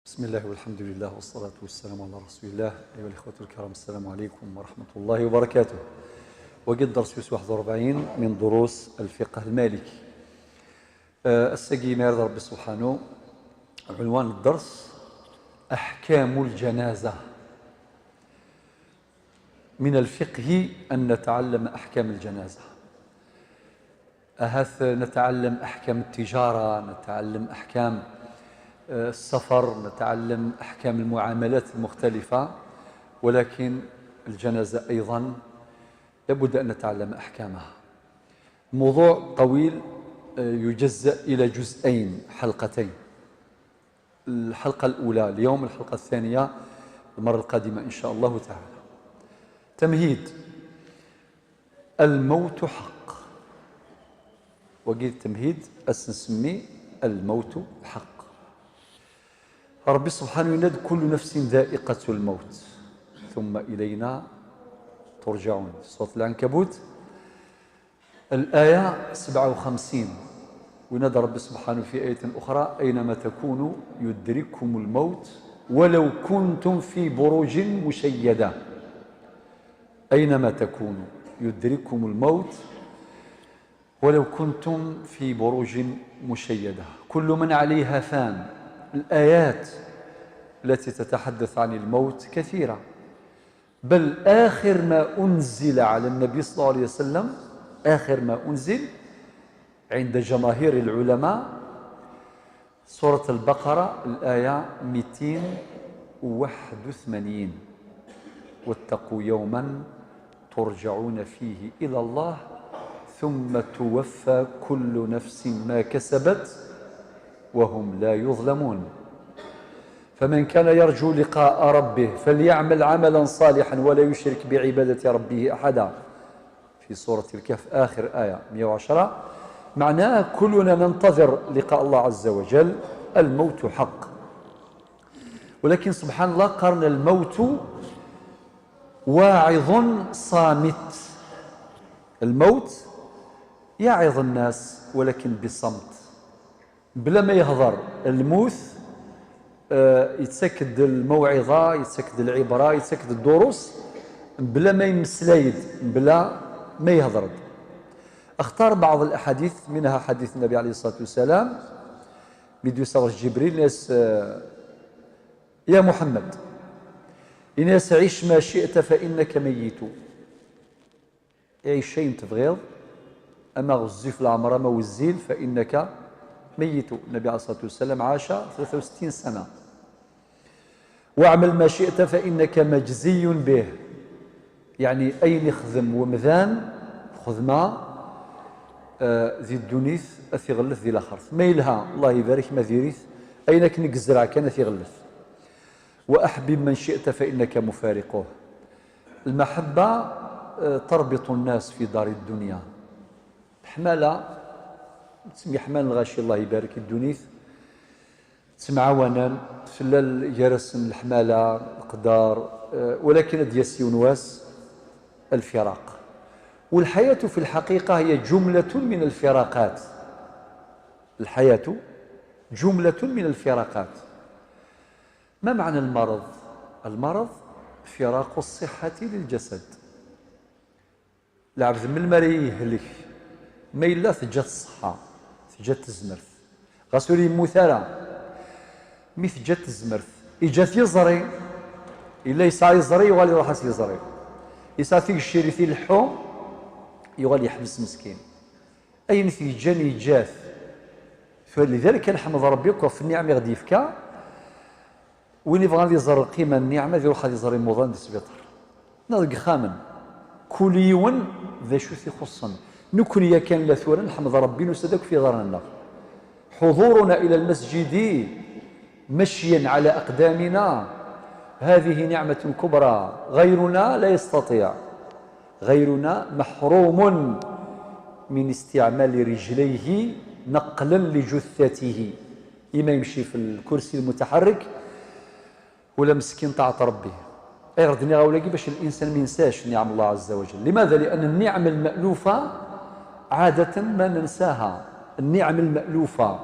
بسم الله والحمد لله والصلاة والسلام على رسول الله. أيها الإخوة الكرام، السلام عليكم ورحمة الله وبركاته. وقد درس 41 من دروس الفقه المالكي. السقي مارد ربي سبحانه. عنوان الدرس أحكام الجنازة. من الفقه أن نتعلم أحكام الجنازة. أهث نتعلم أحكام التجارة، نتعلم أحكام السفر، نتعلم أحكام المعاملات المختلفة، ولكن الجنازة أيضا لابد أن نتعلم أحكامها. موضوع طويل يجزأ إلى جزئين، حلقتين. الحلقة الأولى اليوم، الحلقة الثانية المرة القادمة إن شاء الله تعالى. تمهيد: الموت حق. وقيل تمهيد أسنسمي الموت حق. ربي سبحانه ينادي: كل نفس ذائقة الموت ثم إلينا ترجعون. سورة العنكبوت الآية 57. وينادى ربي سبحانه في آية أخرى: أينما تكونوا يدرككم الموت ولو كنتم في بروج مشيدة. أينما تكونوا يدرككم الموت ولو كنتم في بروج مشيدة. كل من عليها فان. الآيات التي تتحدث عن الموت كثيرة، بل آخر ما أنزل على النبي صلى الله عليه وسلم، آخر ما أنزل عند جماهير العلماء سورة البقرة الآية 281: واتقوا يوما ترجعون فيه إلى الله ثم توفى كل نفس ما كسبت وهم لا يظلمون. فمن كان يرجو لقاء ربه فليعمل عملا صالحا ولا يشرك بعبادة ربه أحدا. في سورة الكهف آخر آية 110. معناه كلنا ننتظر لقاء الله عز وجل. الموت حق، ولكن سبحان الله قارن الموت واعظ صامت. الموت يعظ الناس ولكن بصمت، بلا ما يهضر. الموت يتسكد الموعظة، يتسكد العبرة، يتسكد الدروس بلا ما يمسلايد، بلا ما يهضر. اختار بعض الأحاديث، منها حديث النبي عليه الصلاة والسلام ميدو يصور جبريل: ناس يا محمد إناس عيش ما شئت فإنك ميت. عيش شيء تبغيض، أما غزي في العمر ما وزيل فإنك ميت. النبي عليه الصلاة والسلام عاش 63 سنة. واعمل ما شئت فإنك مجزي به، يعني أين يخدم ومذان خدمة ذي الدنيث أثي غلث ذي الآخرث ما يلها الله يبارك ما ذيريث أينك نقزرع كان أثي غلث. وأحبب من شئت فإنك مفارقه. المحبة تربط الناس في دار الدنيا. حمالة تسمي حمال الغاشي الله يبارك الدنيث، تسمع ونان فلال جرس الحمالة القدار، ولكن دياسي ونواس الفراق. والحياة في الحقيقة هي جملة من الفراقات. الحياة جملة من الفراقات. ما معنى المرض؟ المرض فراق الصحة للجسد. العبد من المري يهلك ما إلا تجات الصحة، تجات الزمرث. غاسولي مثالا مي تجات الزمرث إجات يزري، إلا يسعى يزري يغالي يروح يزري، يسعى فيك الشيري في اللحوم يغالي يحبس مسكين. أي مثل جاني جاث. فلذلك نحمد ربي في النعمة غادي يفكا وين يبغى يزر قيمة النعمة يروح يزري موضان دي السبيطر. نضق خامن كل يوم ذا شو يخصن. نكون يا كان لا ثورا نحمد ربي نسدك في ظهرنا. حضورنا إلى المسجد مشيا على أقدامنا هذه نعمة كبرى، غيرنا لا يستطيع. غيرنا محروم من استعمال رجليه نقلا لجثته، إما يمشي في الكرسي المتحرك ولا مسكين طاعة ربه. غردني غاولاكي باش الإنسان ما ينساش نعم الله عز وجل. لماذا؟ لأن النعم المألوفة عادة ما ننساها. النعم المألوفة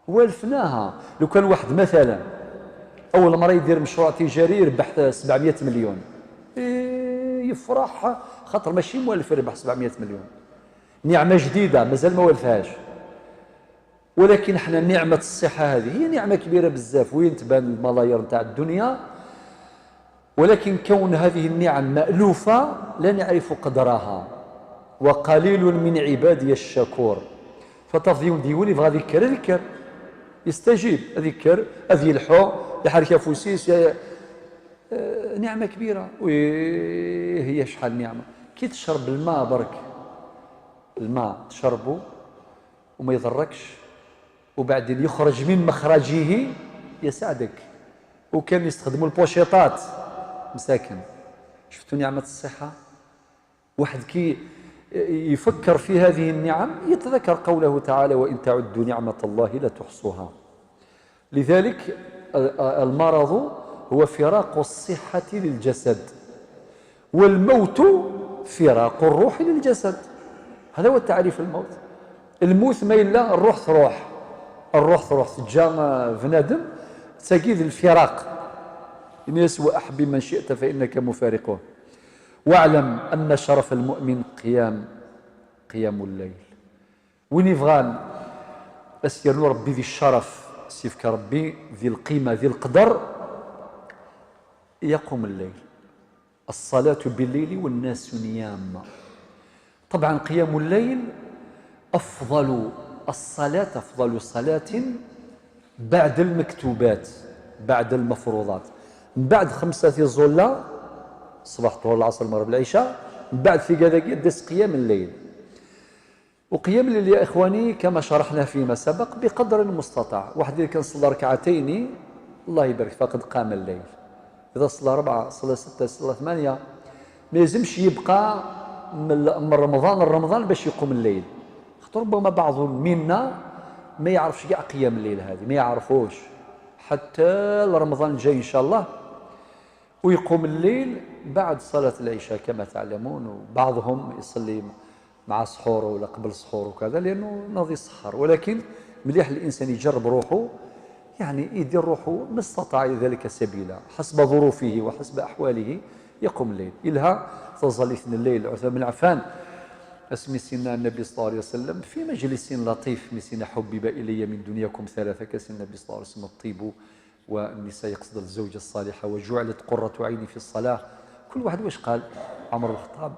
والفناها. لو كان واحد مثلا أول مرة يدير مشروع تجاري يربح 700 مليون، يفرح خاطر ماشي موالف يربح 700 مليون، نعمة جديدة مازال ما والفهاش. ولكن احنا نعمة الصحة هذه هي نعمة كبيرة بزاف، وين تبان الملايير نتاع الدنيا، ولكن كون هذه النعم مألوفة لا نعرف قدرها، وقليل من عبادي الشكور. فتفضيون ديوني بغا ذكر يستجيب، ذكر أذي الحو يحرك فوسيس نعمة كبيرة. وهي شحال نعمة كي تشرب الماء برك، الماء تشربه وما يضركش، وبعدين يخرج من مخرجه يساعدك. وكان يستخدموا البوشيطات مساكن. شفتوا نعمة الصحة؟ واحد كي يفكر في هذه النعم يتذكر قوله تعالى وإن تعدوا نعمة الله لا تحصوها. لذلك المرض هو فراق الصحة للجسد، والموت فراق الروح للجسد. هذا هو التعريف الموت. الموت ما إلا الروح تروح، الروح تروح تجا بنادم تجد الفراق. الناس وأحب من شئت فإنك مفارقه. واعلم أن شرف المؤمن قيام الليل. وين يبغان أسير ربي ذي الشرف، سيفك ربي ذي القيمة ذي القدر، يقوم الليل. الصلاة بالليل والناس نيام. طبعا قيام الليل أفضل الصلاة، أفضل صلاة بعد المكتوبات، بعد المفروضات، من بعد 5 الظهر الصباح الظهر العصر المغرب العشاء، من بعد في كذا دس قيام الليل. وقيام الليل يا إخواني كما شرحنا فيما سبق بقدر المستطاع. واحد اللي كان صلى ركعتين الله يبارك فقد قام الليل. إذا صلى 4 صلى 6 صلى 8 ما يلزمش يبقى من رمضان لرمضان باش يقوم الليل. خاطر ربما بعض منا ما يعرفش كاع قيام الليل هذه، ما يعرفوش حتى لرمضان الجاي إن شاء الله. ويقوم الليل بعد صلاة العشاء كما تعلمون، وبعضهم يصلي مع سحور ولا قبل سحور وكذا لأنه ناضي سحر. ولكن مليح الإنسان يجرب روحه، يعني يدير روحه ما استطاع ذلك سبيلا حسب ظروفه وحسب أحواله يقوم الليل. إلها تظل إثنى الليل. عثمان بن عفان اسمي سيدنا النبي صلى الله عليه وسلم في مجلس لطيف مسنا حبب إلي من دنياكم 3 كسن النبي صلى الله عليه وسلم الطيب والنساء يقصد الزوجة الصالحة وجعلت قرة عيني في الصلاة. كل واحد واش قال؟ عمر بن الخطاب،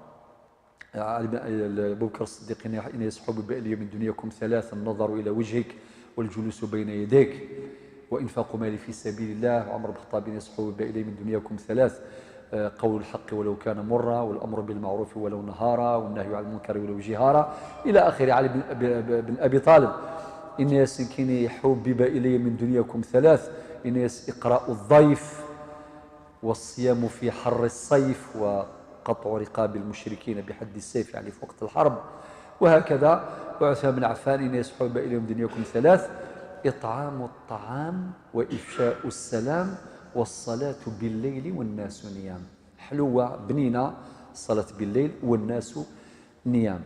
أبو بكر الصديق إن يحبب إلي من دنياكم 3 النظر إلى وجهك والجلوس بين يديك وإنفاق مالي في سبيل الله. عمر بن الخطاب إن يحبب إلي من دنياكم 3 قول الحق ولو كان مرا، والأمر بالمعروف ولو نهارا، والنهي عن المنكر ولو جهارا، إلى آخر. علي بن أبي طالب إن يسكن يحبب إلي من دنياكم 3 إن إقراء الضيف والصيام في حر الصيف وقطع رقاب المشركين بحد السيف يعني في وقت الحرب. وهكذا. وعثمان بن عفان إن يحبب إلي من دنياكم 3 إطعام الطعام وإفشاء السلام والصلاة بالليل والناس نيام. حلوة بنينة الصلاة بالليل والناس نيام.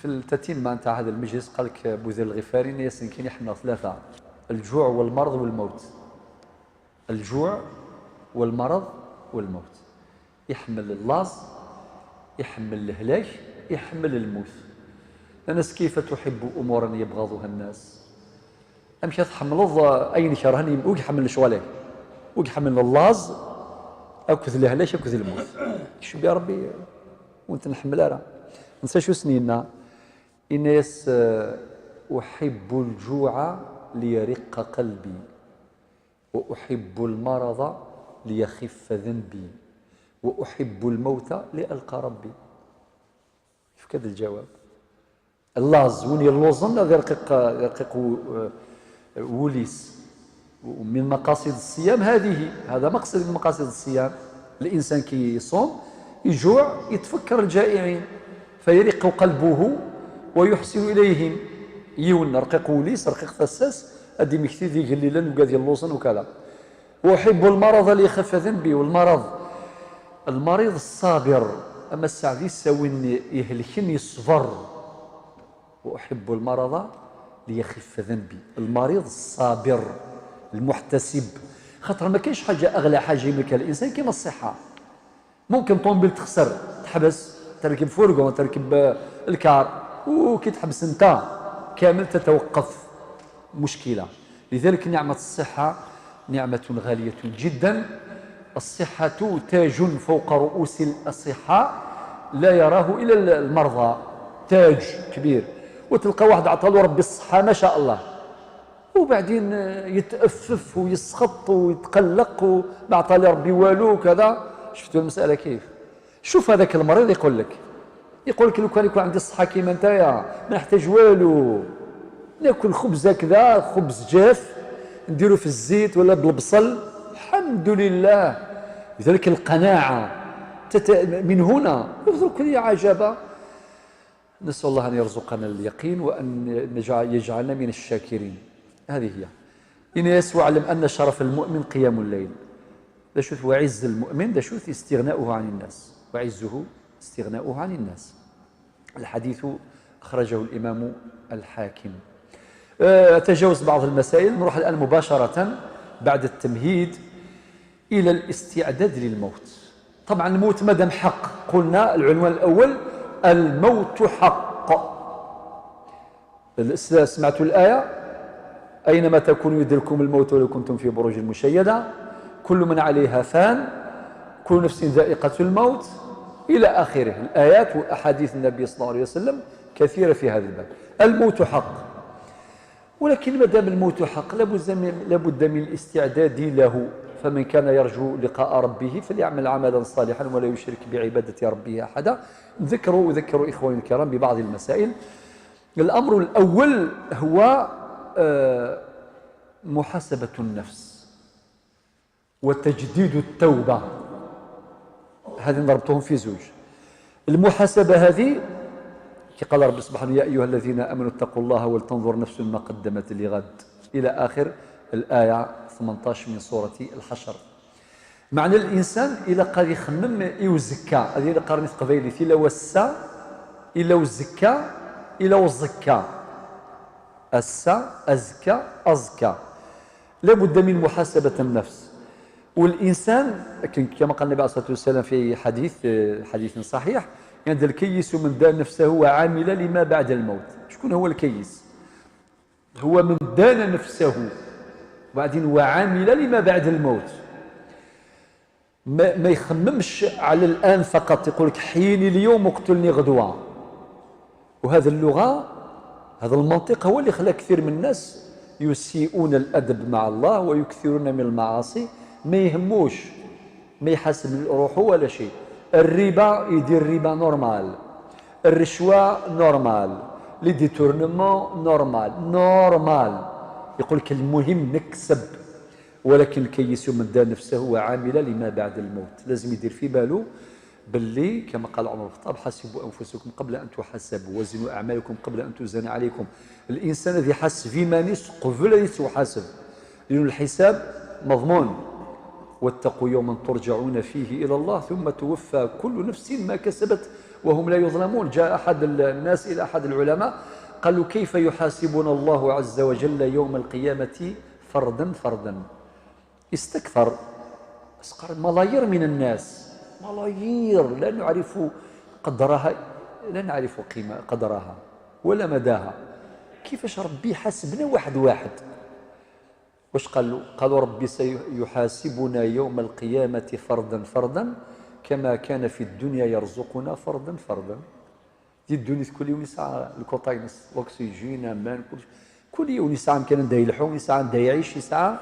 في التتمة نتاع هذا المجلس قال لك بوذر الغفاري إن يسكن يحمل 3: الجوع والمرض والموت. الجوع والمرض والموت. يحمل اللاز، يحمل الهلاك، يحمل الموت. الناس كيف تحب أمورا يبغضها الناس. أمشي تحمل أين شرهني ويحمل شواليه ويحمل اللاز أكذ الهلاك أكذ الموت. شو يا ربي وانت نحمل أرى نسى شو سنينا. إناس أحب الجوع ليرق قلبي، وأحب المرض ليخف ذنبي، وأحب الموت لألقى ربي. شوف كذا الجواب. اللاز وني اللوزن هذا يرقق وليس. ومن مقاصد الصيام هذا مقصد من مقاصد الصيام. الإنسان كي يصوم يجوع يتفكر الجائعين فيرق قلبه ويحسن إليهم. يون رقيق وليس رقيق ثساس أدي مكتي ذي قليلا وقاذي اللوصن وكذا. وأحب المرض ليخف ذنبي. المريض الصابر. أما السعدي سوين يهلكن يصبر. وأحب المرض ليخف ذنبي. المريض الصابر المحتسب. خاطر ما كاينش حاجة أغلى حاجة يملكها الإنسان كيما الصحة. ممكن طوموبيل تخسر تحبس، تركب فورغون، تركب الكار، وكي تحبس انت كامل تتوقف، مشكلة. لذلك نعمة الصحة نعمة غالية جدا. الصحة تاج فوق رؤوس الأصحاء لا يراه إلا المرضى، تاج كبير. وتلقى واحد عطاله ربي الصحة ما شاء الله، وبعدين يتأفف ويسخط ويتقلق وما عطالي ربي والو وكذا. شفتوا المسألة كيف؟ شوف هذاك المريض يقول لك لو كان يكون عندي الصحة كيما نتايا ما نحتاج والو، ناكل خبز هكذا، خبز جاف نديرو في الزيت ولا بالبصل، الحمد لله. لذلك القناعة من هنا يرزق لي عجبا. نسأل الله أن يرزقنا اليقين وأن يجعلنا من الشاكرين. هذه هي. إن يسوع علم أن شرف المؤمن قيام الليل. ده شوف وعز المؤمن، ده شوف استغناؤه عن الناس، وعزه استغناؤه عن الناس. الحديث أخرجه الإمام الحاكم. أتجاوز بعض المسائل، نروح الآن مباشرة بعد التمهيد إلى الاستعداد للموت. طبعا الموت مادام حق، قلنا العنوان الأول الموت حق. سمعتوا الآية أينما تكونوا يدرككم الموت ولو كنتم في بروج مشيدة، كل من عليها فان، كل نفس ذائقة الموت، إلى آخره. الآيات وأحاديث النبي صلى الله عليه وسلم كثيرة في هذا الباب. الموت حق، ولكن ما دام الموت حق لابد من الاستعداد له. فمن كان يرجو لقاء ربه فليعمل عملا صالحا ولا يشرك بعبادة ربه أحدا. أذكر إخواني الكرام ببعض المسائل. الأمر الأول هو محاسبة النفس وتجديد التوبة. هذه نربطهم في زوج. المحاسبة هذه قال رب سبحانه يا أيها الذين آمنوا اتقوا الله ولتنظر نفس ما قدمت لغد، إلى آخر الآية 18 من سورة الحشر. معنى الإنسان إلا قال يخمم يوزكى، هذه إلا قرنت قبيلي إلا وسا إلا وزكى إلا وزكى، السا أزكى أزكى. لابد من محاسبة النفس. والإنسان كما قال النبي عليه الصلاة والسلام في حديث صحيح، يعني الكيس من دان نفسه وعامل لما بعد الموت. شكون هو الكيس؟ هو من دان نفسه وبعدين وعامل لما بعد الموت. ما يخممش على الآن فقط، يقول لك حيني اليوم وقتلني غدوة. وهذا اللغة، هذا المنطق هو اللي خلى كثير من الناس يسيئون الأدب مع الله ويكثرون من المعاصي. ما يهموش، ما يحاسب روحه ولا شيء. الربا يدير الربا نورمال، الرشوة نورمال، لي ديتورنمون نورمال. يقول لك المهم نكسب. ولكن الكيس من دان نفسه وعامل لما بعد الموت. لازم يدير في باله باللي كما قال عمر الخطاب حاسبوا أنفسكم قبل أن تحاسبوا وزنوا أعمالكم قبل أن توزن عليكم. الإنسان الذي حس في مانيس قبل أن يحاسب، لأن الحساب مضمون. واتقوا يوما ترجعون فيه إلى الله ثم توفى كل نفس ما كسبت وهم لا يظلمون. جاء أحد الناس إلى أحد العلماء قالوا كيف يحاسبنا الله عز وجل يوم القيامة فردا فردا؟ استكثر، قال ملايير من الناس، ملايير لا نعرف قدرها، لا نعرف قدرها ولا مداها. كيفاش ربي حاسبنا واحد واحد؟ واش قالوا ربي سيحاسبنا يوم القيامة فردا فردا كما كان في الدنيا يرزقنا فردا فردا. دي الدنيا كل يوم يسعى الكوطاينس الاكسجين امان كل يوم يسعى كان ندا يلحو، يسعى ندا يعيش، يسعى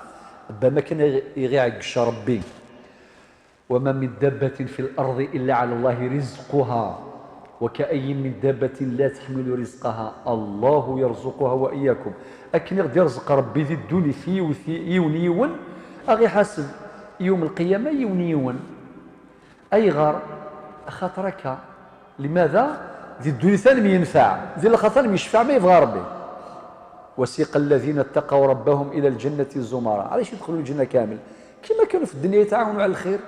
ما كان يغيعقش ربي. وما من دابة في الأرض إلا على الله رزقها وكأي من دابة لا تحمل رزقها الله يرزقها وإياكم. أكن يقدر يرزق ربي ذي الدنيا في يونيون أغي حاسب يوم القيامة يونيون أي غار خاطرك. لماذا؟ ذي الدنيا ثاني ينفع، ذي الخطر يشفع ما يبغى ربي. وسيق الذين اتقوا ربهم إلى الجنة زمرا. علاش يدخلوا الجنة كامل؟ كما كانوا في الدنيا يتعاونوا على الخير،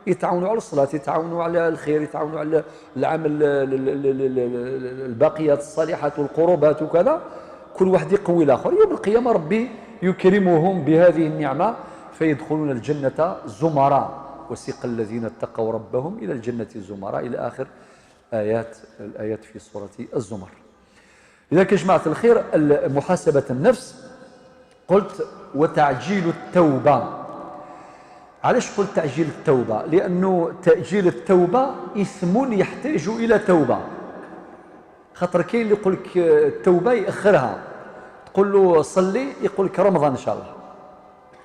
يتعاونوا على الصلاة، يتعاونوا على الخير، يتعاونوا على العمل الباقيات الصالحات والقربات وكذا. كل واحد يقوي الآخر. يوم القيامة ربي يكرمهم بهذه النعمة فيدخلون الجنة زمراء، وسيق الذين اتقوا ربهم إلى الجنة زمراء، إلى آخر الآيات في سورة الزمر. لذلك يا جماعة الخير، محاسبة النفس قلت وتعجيل التوبة. علاش قلت تعجيل التوبة؟ لأنه تأجيل التوبة إثم يحتاج إلى توبة. خاطر كاين اللي يقول لك التوبة يأخرها، تقول له صلي يقول لك رمضان إن شاء الله.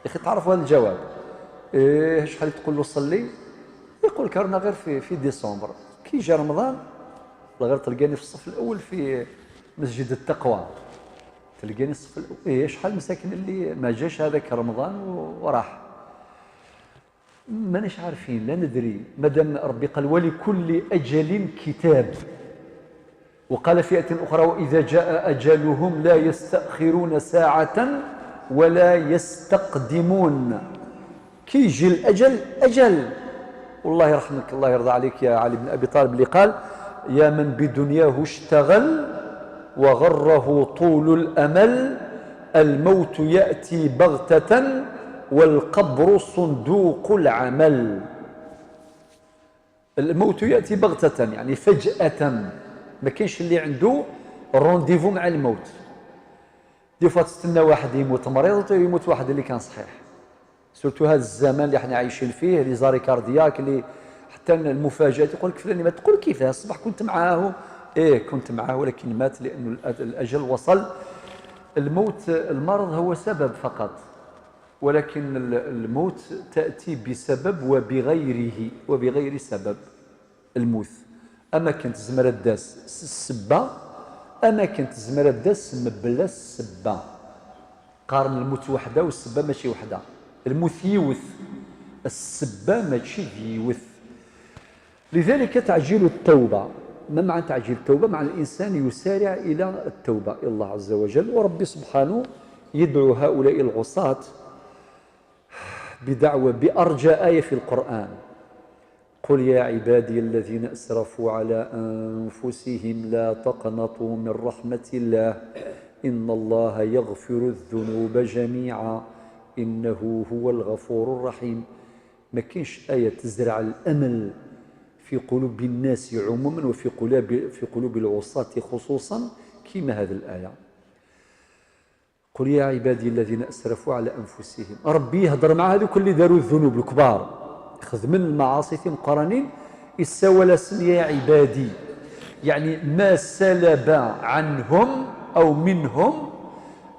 يا أخي تعرفوا هذا الجواب؟ شحال تقول له صلي يقول لك رانا غير في ديسمبر. كي جاء رمضان غير تلقاني في الصف الأول في مسجد التقوى، تلقاني الصف الأول. شحال مساكن اللي ما جاش هذاك رمضان وراح. ماناش عارفين، لا ندري. مادام ربي قال ولكل أجل كتاب، وقال في آية أخرى وإذا جاء أجلهم لا يستأخرون ساعة ولا يستقدمون. كي يجي الأجل أجل. والله يرحمك، الله يرضى عليك يا علي بن أبي طالب اللي قال يا من بدنياه اشتغل وغره طول الأمل، الموت يأتي بغتة والقبر صندوق العمل. الموت يأتي بغتة يعني فجأة، ما كاينش اللي عنده رونديفو مع الموت. دي فوا تستنى واحد يموت مريض ويموت واحد اللي كان صحيح. سورتو هذا الزمان اللي احنا عايشين فيه، لي زاري كاردياك، اللي حتى المفاجآت يقول لك فلان مات، تقول كيفاه الصباح كنت معاه. كنت معاه ولكن مات لأنه الأجل وصل. الموت المرض هو سبب فقط، ولكن الموت تأتي بسبب وبغير سبب الموت. أما كانت زمرة داس السبة، أما كانت زمرة داس مبلا السبة. قارن الموت وحده والسبة ماشي وحده. الموت يوث، السبة ماشي يوث. لذلك تعجيل التوبة. ما معنى تعجيل التوبة؟ مع الإنسان يسارع إلى التوبة إلى الله عز وجل. وربي سبحانه يدعو هؤلاء العصاة بدعوة بأرجى آية في القرآن: قل يا عبادي الذين أسرفوا على أنفسهم لا تقنطوا من رحمة الله إن الله يغفر الذنوب جميعا إنه هو الغفور الرحيم. ما كاينش آية تزرع الأمل في قلوب الناس عموما وفي قلوب العصاة خصوصا كما هذه الآية. قل يا عبادي الذين أسرفوا على أنفسهم. ربي يهضر مع هذوك اللي داروا الذنوب الكبار، خذ من المعاصي مقارنين السوالسن يا عبادي، يعني ما سلب عنهم أو منهم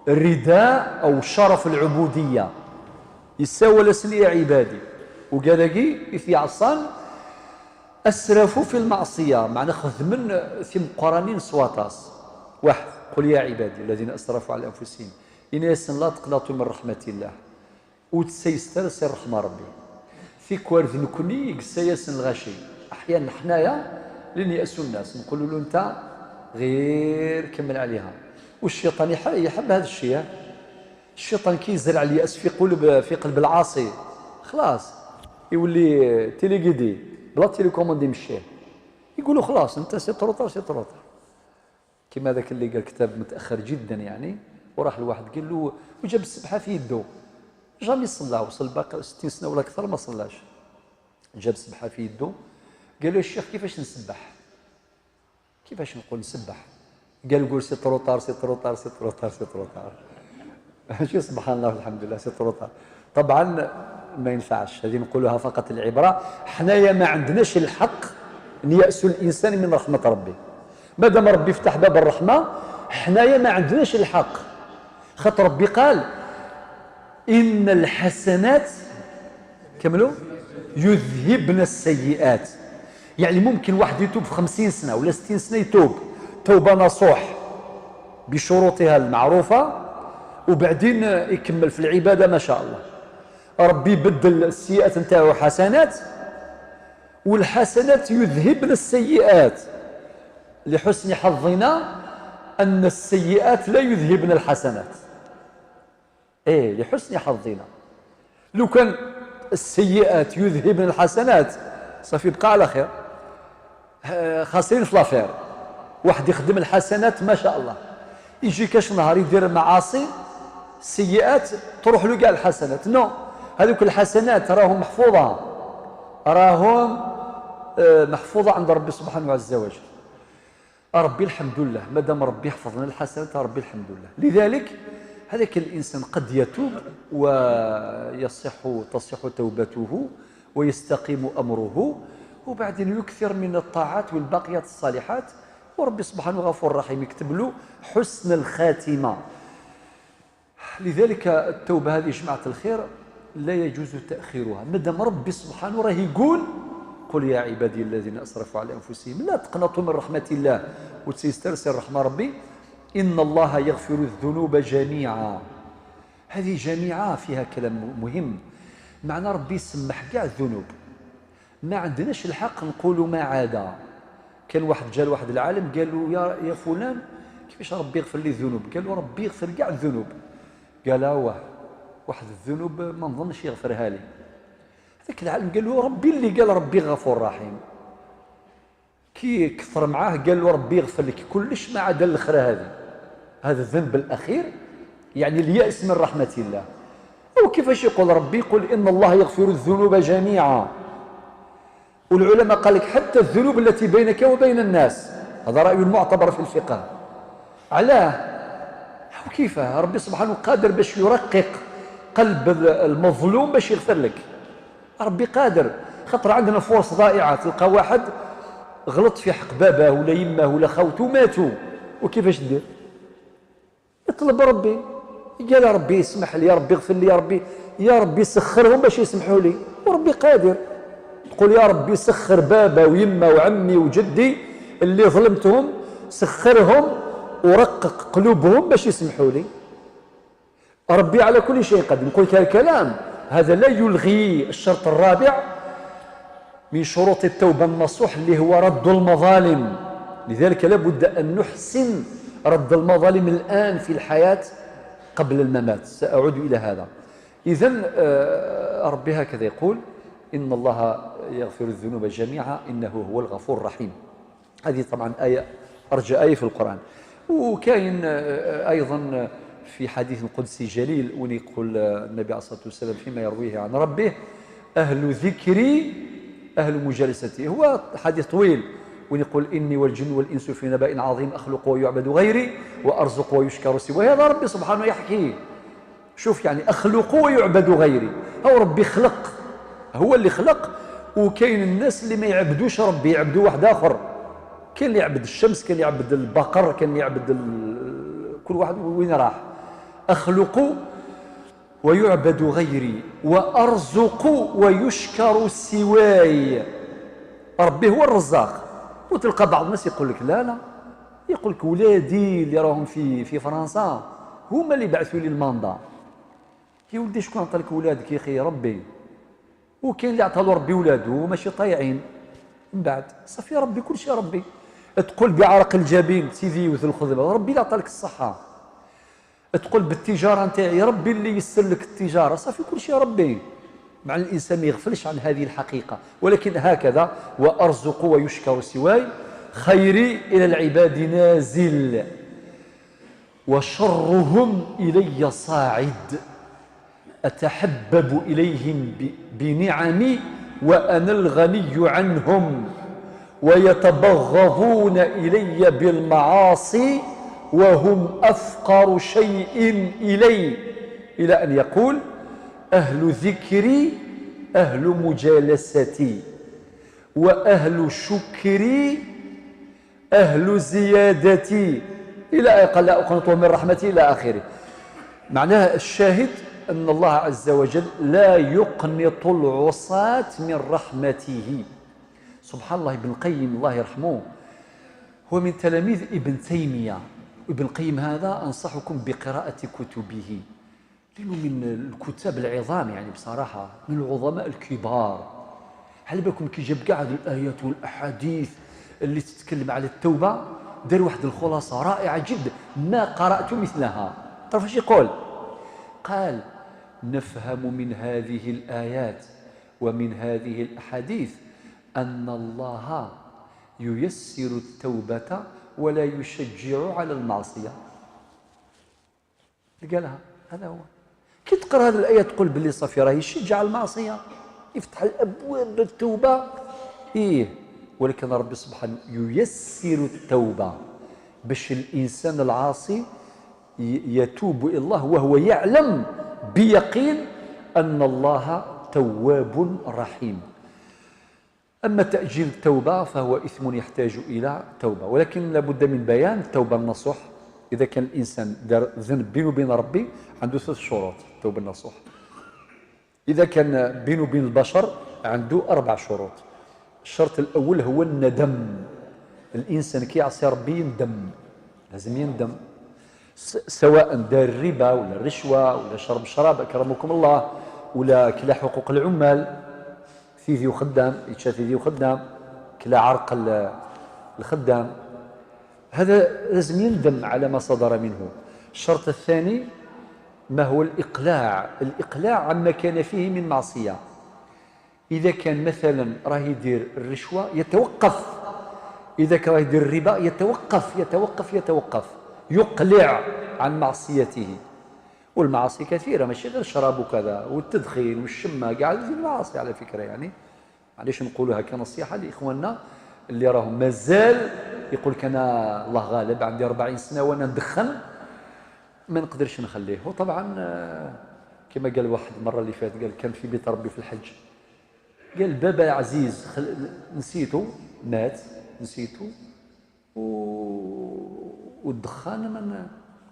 رداء أو شرف العبودية. السوالسن يا عبادي. وقالقي في عصان أسرفوا في المعصية، معنى خذ من ثم قرانين سواطاس واحد. قل يا عبادي الذين أسرفوا على أنفسهم إن يسن لا تقنطوا من رحمة الله وتسيستر سير رحمة ربي في كوارث نكوني يسن الغشي. أحيانا حنايا لين يأسوا الناس نقولوا له أنت غير كمل عليها. والشيطان يحب هذا الشيء. الشيطان كي يزرع اليأس في قلب العاصي خلاص يولي تيليغيدي بلا تيليكوموندي مشيه، يقولوا خلاص انت سي تروطار. كما ذاك اللي قال كتاب متاخر جدا يعني، وراح الواحد قال له وجاب السبحه في يده، جامي صلى، وصل باقي 60 سنه ولا اكثر ما صلاش. جاب السبحه في يده قال له الشيخ كيفاش نسبح؟ كيفاش نقول نسبح؟ قول سي تروطار. شو سبحان الله والحمد لله سي تروطار. طبعا ما ينفعش هذه نقولها فقط العبره. حنايا ما عندناش الحق ان يأس الانسان من رحمه ربي. ما دام ربي فتح باب الرحمه حنايا ما عندناش الحق. خاطر ربي قال ان الحسنات كملوا يذهبن السيئات. يعني ممكن واحد يتوب في 50 سنه ولا 60 سنه يتوب توبه نصوح بشروطها المعروفه، وبعدين يكمل في العباده ما شاء الله. ربي بدل السيئات نتاعو حسنات، والحسنات يذهبن السيئات. لحسن حظنا أن السيئات لا يذهبن الحسنات. لحسن حظنا. لو كان السيئات يذهبن الحسنات صافي بقى على خير. خاسرين في لافير. واحد يخدم الحسنات ما شاء الله، يجي كاش نهار يدير معاصي السيئات تروح له كاع الحسنات. نو، هذوك الحسنات راهم محفوظة، راهم محفوظة عند ربي سبحانه عز وجل. ربي الحمد لله، مادام ربي يحفظنا الحسنات ربي الحمد لله. لذلك هذاك الإنسان قد يتوب تصح توبته ويستقيم أمره، وبعدين يكثر من الطاعات والباقيات الصالحات، وربي سبحانه غفور رحيم يكتب له حسن الخاتمة. لذلك التوبة هذه جماعة الخير لا يجوز تأخيرها، مادام ربي سبحانه راه يقول قل يا عبادي الذين أسرفوا على أنفسهم لا تقنطوا من رحمة الله، وتسترسل رحمة ربي إن الله يغفر الذنوب جميعا. هذه جميعا فيها كلام مهم، معنى ربي يسمح كاع الذنوب، ما عندناش الحق نقولوا ما عدا. كان واحد جا لواحد العالم قال له يا فلان كيفاش ربي يغفر لي الذنوب؟ قال له ربي يغفر كاع الذنوب. قال واحد الذنوب ما نظنش يغفرها لي. ذاك العالم قال له ربي اللي قال ربي غفور رحيم، كي كثر معاه قال له ربي يغفر لك كلش ما عدا الاخرى هذا الذنب الاخير، يعني اليأس من رحمة الله. او كيفاش يقول ربي يقول ان الله يغفر الذنوب جميعا، والعلماء قال لك حتى الذنوب التي بينك وبين الناس، هذا رأي معتبر في الفقه. علاه؟ كيف ربي سبحانه قادر باش يرقق قلب المظلوم باش يغفر لك. ربي قادر، خطر عندنا فرص ضائعة، تلقى واحد غلط في حق باباه ولا يماه ولا خوته ماتوا، وكيفاش دير؟ يطلب ربي، قال يا ربي اسمح لي، يا ربي اغفر لي، يا ربي سخرهم باش يسمحوا لي، وربي قادر. تقول يا ربي سخر بابا ويما وعمي وجدي اللي ظلمتهم، سخرهم ورقق قلوبهم باش يسمحوا لي. ربي على كل شيء قدير. نقول لك الكلام هذا لا يلغي الشرط الرابع من شروط التوبة النصوح اللي هو رد المظالم. لذلك لابد أن نحسن رد المظالم الآن في الحياة قبل الممات، سأعود إلى هذا. إذن ربي هكذا يقول إن الله يغفر الذنوب جميعا إنه هو الغفور الرحيم. هذه طبعا آية أرجى آية في القرآن. وكاين أيضا في حديث قدسي جليل وين يقول النبي عليه الصلاة والسلام فيما يرويه عن ربه أهل ذكري أهل مجالستي. هو حديث طويل وين يقول إني والجن والإنس في نبأ عظيم أخلق ويعبد غيري وأرزق ويشكر سواي. هذا ربي سبحانه يحكي، شوف يعني أخلق ويعبد غيري، هو ربي خلق، هو اللي خلق. وكاين الناس اللي ما يعبدوش ربي، يعبدوا واحد آخر. كاين اللي يعبد الشمس، كاين اللي يعبد البقر، كاين اللي يعبد كل واحد وين راح. أخلق ويعبد غيري وأرزق ويشكر سواي. ربي هو الرزاق. وتلقى بعض الناس يقول لك لا يقول لك ولادي اللي راهم في فرنسا هما اللي بعثوا لي الماندا. يا ولدي شكون عطى لك ولادك يا اخي؟ ربي. وكاين اللي عطى له ربي ولاده ماشي طايعين، من بعد صافي ربي كل شيء ربي. تقول بعرق الجبين سيدي يوث الخذبه، ربي اللي عطى لك الصحه. تقول بالتجاره نتاعي ربي اللي يسر لك التجاره، صافي كل شيء ربي. مع الانسان ما يغفلش عن هذه الحقيقه. ولكن هكذا وارزق ويشكر سواي، خيري الى العباد نازل وشرهم الي صاعد، اتحبب اليهم بنعمي وانا الغني عنهم، ويتبغضون الي بالمعاصي وهم أفقر شيء إلي. إلى أن يقول أهل ذكري أهل مجالستي وأهل شكري أهل زيادتي، إلى أن قال لا أقنط من رحمتي إلى آخره. معناه الشاهد أن الله عز وجل لا يقنط العصاة من رحمته. سبحان الله. ابن القيم الله يرحمه هو من تلاميذ ابن تيمية. ابن القيم هذا أنصحكم بقراءة كتبه، لأنه من الكتاب العظام يعني بصراحة، من العظماء الكبار. على بالكم كي جاب كاع الآيات والأحاديث اللي تتكلم على التوبة، دار واحد الخلاصة رائعة جدا ما قرأت مثلها. تعرف ايش يقول؟ قال نفهم من هذه الآيات ومن هذه الأحاديث أن الله ييسر التوبة ولا يشجع على المعصية. قالها هذا هو. كي تقرأ هذه الآية تقول باللي صافي راه يشجع المعصية، يفتح الأبواب التوبة، ولكن ربي سبحانه ييسر التوبة باش الإنسان العاصي يتوب إلى الله وهو يعلم بيقين أن الله تواب رحيم. أما تأجيل التوبة فهو إثم يحتاج إلى توبة، ولكن لابد من بيان التوبة النصوح. إذا كان الإنسان دار ذنب بينه وبين ربي عنده 3 شروط التوبة النصوح. إذا كان بينه وبين البشر عنده 4 شروط. الشرط الأول هو الندم. الإنسان كي يعصي ربي يندم، لازم يندم، سواء دار الربا ولا الرشوة ولا شرب الشراب أكرمكم الله، ولا كلا حقوق العمال، ثيذي وخدام يتشا ثيذي وخدام، كلا عرق الخدام، هذا لازم يندم على ما صدر منه. الشرط الثاني ما هو الإقلاع عما كان فيه من معصية. إذا كان مثلا راه يدير الرشوة يتوقف، إذا كان راه يدير الربا يتوقف يقلع عن معصيته. والمعاصي كثيرة، ماشي غير الشراب وكذا والتدخين والشمة، قاعد في المعاصي على فكرة. يعني معليش نقولها كنصيحة لإخواننا اللي راهم مازال يقول لك أنا الله غالب عندي 40 سنة وأنا ندخن ما نقدرش نخليه. وطبعا كما قال واحد المرة اللي فاتت، قال كان في بيت ربي في الحج، قال بابا عزيز نسيته، مات نسيته، والدخان من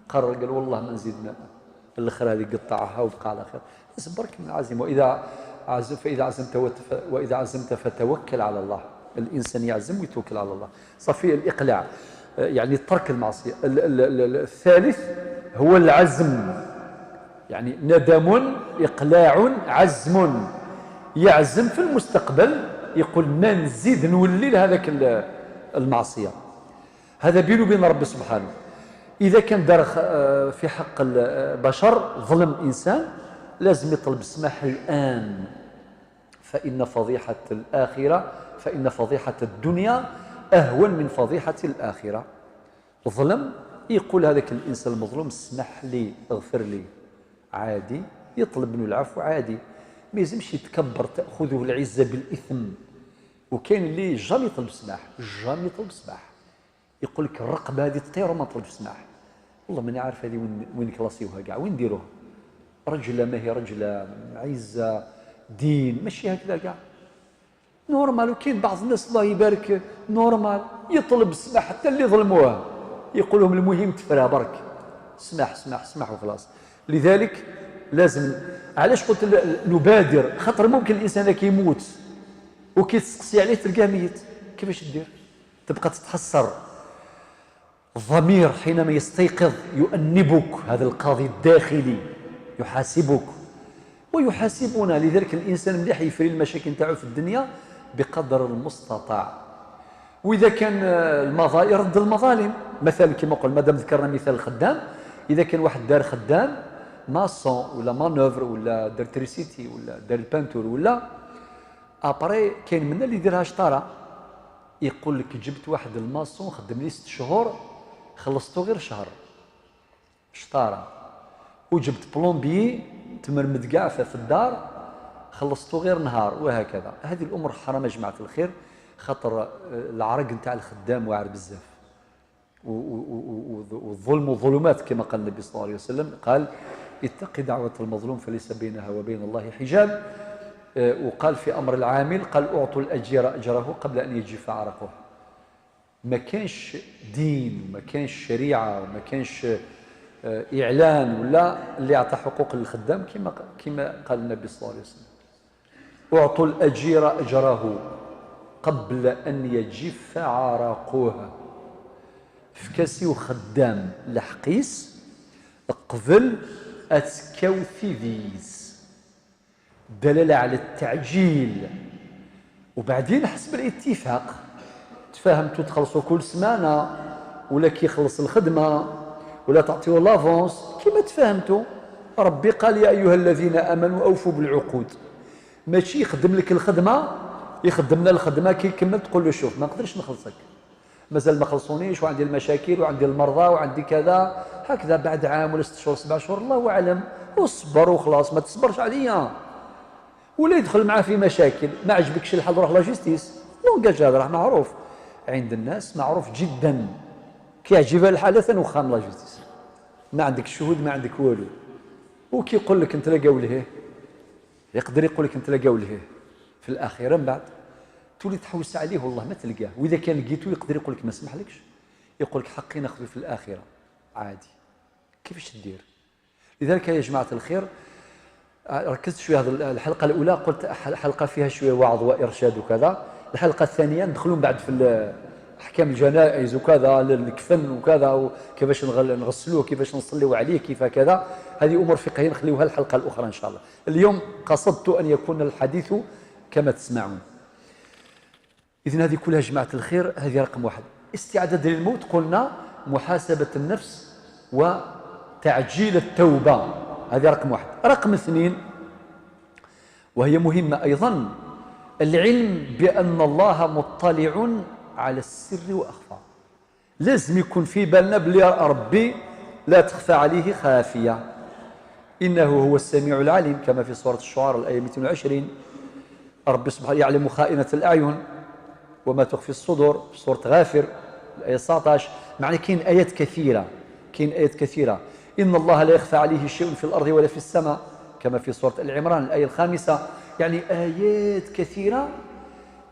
قرر قال والله ما نزيد الاخر هذه قطعها وبقى على خير. بس برك من العزيمه، واذا عزمت فتوكل على الله. الانسان يعزم ويتوكل على الله. صافي الاقلاع يعني ترك المعصيه. الثالث هو العزم، يعني ندم، اقلاع، عزم، يعزم في المستقبل يقول ما نزيد نولي لهذاك المعصيه. هذا بينه وبين ربي سبحانه. إذا كان دار في حق البشر ظلم إنسان لازم يطلب السماح الآن، فإن فضيحة الدنيا أهون من فضيحة الآخرة. ظلم يقول هذاك الإنسان المظلوم اسمح لي، اغفر لي، عادي، يطلب منه العفو عادي، ما يلزمش يتكبر تأخذه العزة بالإثم. وكاين اللي جامي يطلب السماح، يقول لك الرقبه هذه تطير وما طلبش سماح. والله ماني عارف هذه وين كلاصيوها كاع، وين نديروها؟ رجله ما هي رجله، عزه، دين، ماشي هكذا كاع نورمال. وكاين بعض الناس الله يبارك نورمال يطلب السماح حتى اللي ظلموه، يقول لهم المهم تفرى برك، سماح وخلاص. لذلك لازم، علاش قلت نبادر؟ خاطر ممكن الانسان هذاك يموت وكي تسقسي عليه تلقاه ميت، كيفاش دير؟ تبقى تتحسر. الضمير حينما يستيقظ يؤنبك، هذا القاضي الداخلي يحاسبك ويحاسبنا. لذلك الإنسان مليح يفري المشاكل نتاعو في الدنيا بقدر المستطاع. وإذا كان يرد المظالم، مثلا كما قلنا مادام ذكرنا مثال الخدام، إذا كان واحد دار خدام ماسون ولا مانوفر ولا دار تريسيتي ولا دار البانتور ولا ابري، كاين منا اللي يديرها شطاره، يقول لك جبت واحد الماسون خدم لي 6 شهور خلصته غير شهر شطاره، وجبت بلومبي تمرمد كاع في الدار خلصته غير نهار، وهكذا. هذه الامور حرام يا جماعه الخير، خاطر العرق نتاع الخدام واعر بزاف، والظلم ظلمات كما قال النبي صلى الله عليه وسلم، قال اتق دعوة المظلوم فليس بينها وبين الله حجاب. وقال في أمر العامل، قال أعطوا الأجير أجره قبل أن يجف عرقه. ما كانش دين وما كانش شريعة وما كانش إعلان ولا اللي أعطى حقوق للخدام كما قال النبي صلى الله عليه وسلم، أعطوا الأجير أجره قبل أن يجف عرقه. فكاسيو خدام لحقيس قبل أتكاو ثيفيز، دلالة على التعجيل. وبعدين حسب الاتفاق تفاهمتوا تخلصوا كل سمانة، ولا كي يخلص الخدمة ولا تعطيوا لافونس كما تفاهمتوا. ربي قال يا أيها الذين آمنوا أوفوا بالعقود، ماشي يخدم لك الخدمة، يخدمنا الخدمة كي يكمل تقول له شوف ما نقدرش نخلصك، مازال ما خلصونيش وعندي المشاكل وعندي المرضى وعندي كذا، هكذا بعد عام ولا 6 شهور 7 شهور الله اعلم، وصبر وخلاص، ما تصبرش عليا. ولا يدخل معاه في مشاكل، ما عجبكش الحل روح لا جيستيس، لونجاج هذا راه معروف عند الناس، معروف جدا، كيعجبها الحاله ثنوخام لا جيستيس، ما عندك شهود ما عندك والو، وكيقول لك انت لاقاو لهيه، يقدر يقول لك انت لاقاو لهيه في الاخيره من بعد تولي تحوس عليه والله ما تلقاه، واذا كان لقيته يقدر يقول لك ما سمحلكش، يقول لك حقي ناخذه في الاخره عادي. كيفاش تدير؟ لذلك يا جماعه الخير ركزت شويه هذه الحلقه الاولى، قلت حلقه فيها شويه وعظ وارشاد وكذا، الحلقه الثانيه ندخلوا من بعد في احكام الجنائز وكذا، الكفن وكذا، وكيفاش نغسلوه، كيفاش نصليوا عليه، كيف كذا، هذه امور فقهيه نخليوها الحلقه الاخرى ان شاء الله. اليوم قصدت ان يكون الحديث كما تسمعون. اذن هذه كلها جماعه الخير، هذه رقم 1. استعداد للموت قلنا محاسبه النفس وتعجيل التوبه، هذه رقم 1. رقم 2 وهي مهمة أيضا، العلم بأن الله مطلع على السر وأخفى. لازم يكون في بالنا بلي ربي لا تخفى عليه خافية، إنه هو السميع العليم كما في سورة الشعراء الآية 220. ربي سبحانه يعلم خائنة الأعين وما تخفي الصدور في سورة غافر الآية 19. معنى كاين آيات كثيرة، إن الله لا يخفى عليه شيء في الأرض ولا في السماء كما في سورة العمران الآية 5. يعني آيات كثيرة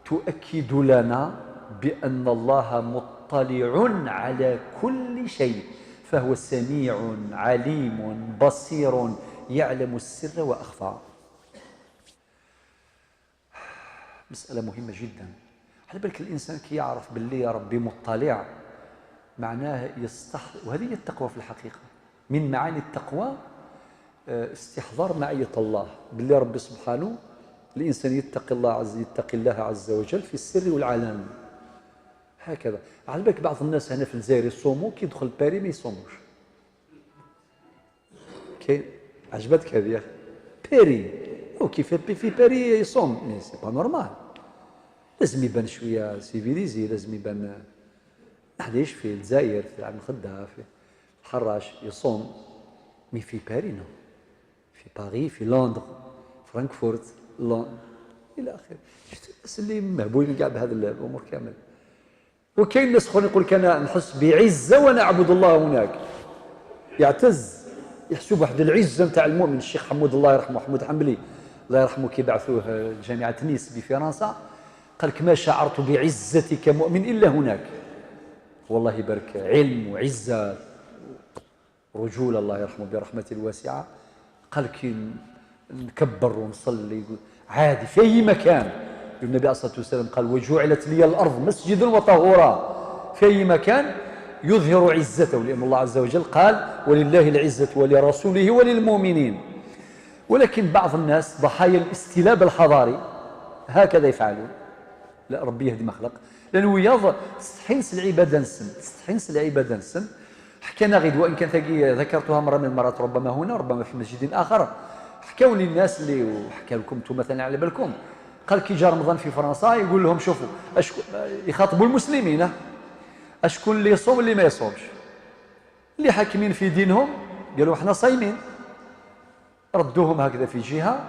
تؤكد لنا بأن الله مطلع على كل شيء، فهو سميع عليم بصير يعلم السر وأخفى. مسألة مهمة جدا. على بالك الإنسان كي يعرف باللي يا ربي مطلع معناه يستحضر، وهذه هي التقوى في الحقيقة. من معاني التقوى استحضار معية الله، باللي ربي سبحانه الإنسان يتقي الله عز وجل في السر والعلن هكذا. على بالك بعض الناس هنا في الجزائر يصوموا، كي يدخل باري ما يصوموش. كي عجبتك هذه يا أخي؟ باري وكيف في باري يصوم، مي سي با نورمال، لازم يبان شوية سيفيليزي، لازم يبان. معليش في الجزائر في العام الخدة في الحراش يصوم، مي في باري نو، في باريس في لندن فرانكفورت الى اخره. شفت الناس اللي مهبولين كاع بهذه الامور كامل. وكاين ناس اخرين يقول لك انا نحس بعزه وانا اعبد الله هناك، يعتز، يحس بواحد العزه نتاع المؤمن. الشيخ حمود الله يرحمه، حمود حنبلي الله يرحمه، كي بعثوه جامعه نيس بفرنسا قال لك ما شعرت بعزتي كمؤمن الا هناك. والله يبارك، علم وعزه رجوله الله يرحمه برحمته الواسعه. قال لك نكبر ونصلي عادي في اي مكان. النبي عليه الصلاه والسلام قال وجعلت لي الارض مسجدا وطهورا، في اي مكان يظهر عزته، لان الله عز وجل قال ولله العزه ولرسوله وللمؤمنين. ولكن بعض الناس ضحايا الاستلاب الحضاري هكذا يفعلون. لا ربي يهدي ما خلق، لانه تستحنس العباده نسن. حكينا غير وان كان ذكرتها مره من المرات، ربما هنا ربما في مسجد اخر، حكاو لي الناس اللي وحكى لكم انتم مثلا على بالكم، قال كي جا رمضان في فرنسا يقول لهم شوفوا يخاطبوا المسلمين، اشكون اللي يصوم واللي ما يصومش، اللي حاكمين في دينهم قالوا احنا صايمين ردوهم هكذا في جهه،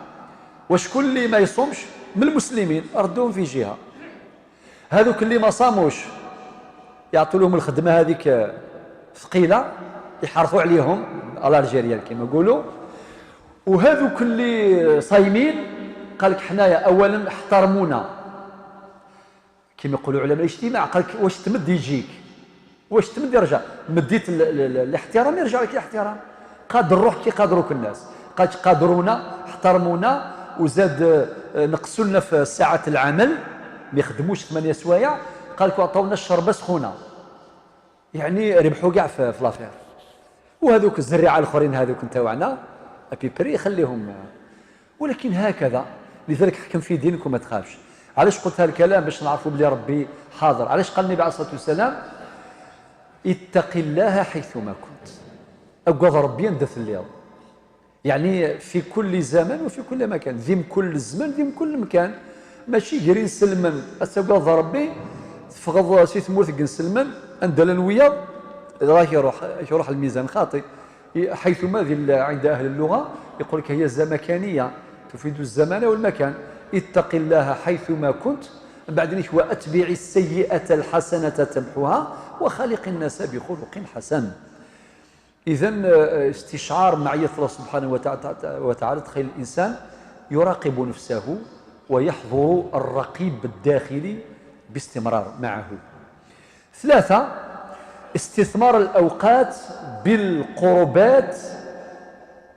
وشكون اللي ما يصومش من المسلمين ردوهم في جهه. هذوك اللي ما صاموش يعطوا لهم الخدمه هذيك ثقيله، يحرفوا عليهم على الجيريال كما يقولوا. وهذوك اللي صايمين قال لك حنايا اولا احترمونا كما يقولوا علماء الاجتماع، قال لك واش تمد يجيك، واش تمد يرجع، مديت الاحترام يرجع لك الاحترام. قادر روح كي قادروك الناس، قال قادرونا احترمونا، وزاد نقصوا لنا في ساعه العمل ما يخدموش 8 سوايع، قال لك عطاونا الشربه سخونه، يعني ربحوا كاع في لافير. وهذوك الزريعه الاخرين هذوك نتاوعنا ابي بري خليهم. ولكن هكذا، لذلك حكم في دينك وما تخافش. علاش قلت هذا الكلام؟ باش نعرفوا بلي ربي حاضر. علاش قال النبي عليه الصلاه والسلام اتق الله حيثما كنت، اقعد ربي ندث اليوم، يعني في كل زمان وفي كل مكان، ذم كل الزمان ذم كل مكان، ماشي جري نسلمن استقعد ربي تفغض سي ثمورت كن سلمان اندلن ويا راه يروح الميزان خاطئ، حيثما عند اهل اللغه يقول لك هي الزمكانيه تفيد الزمان والمكان. اتق الله حيثما كنت، بعدين واتبع السيئه الحسنه تمحوها وخالق الناس بخلق حسن. اذا استشعار معيه الله سبحانه وتعالى تخيل الانسان يراقب نفسه ويحضر الرقيب الداخلي باستمرار معه. 3 استثمار الأوقات بالقربات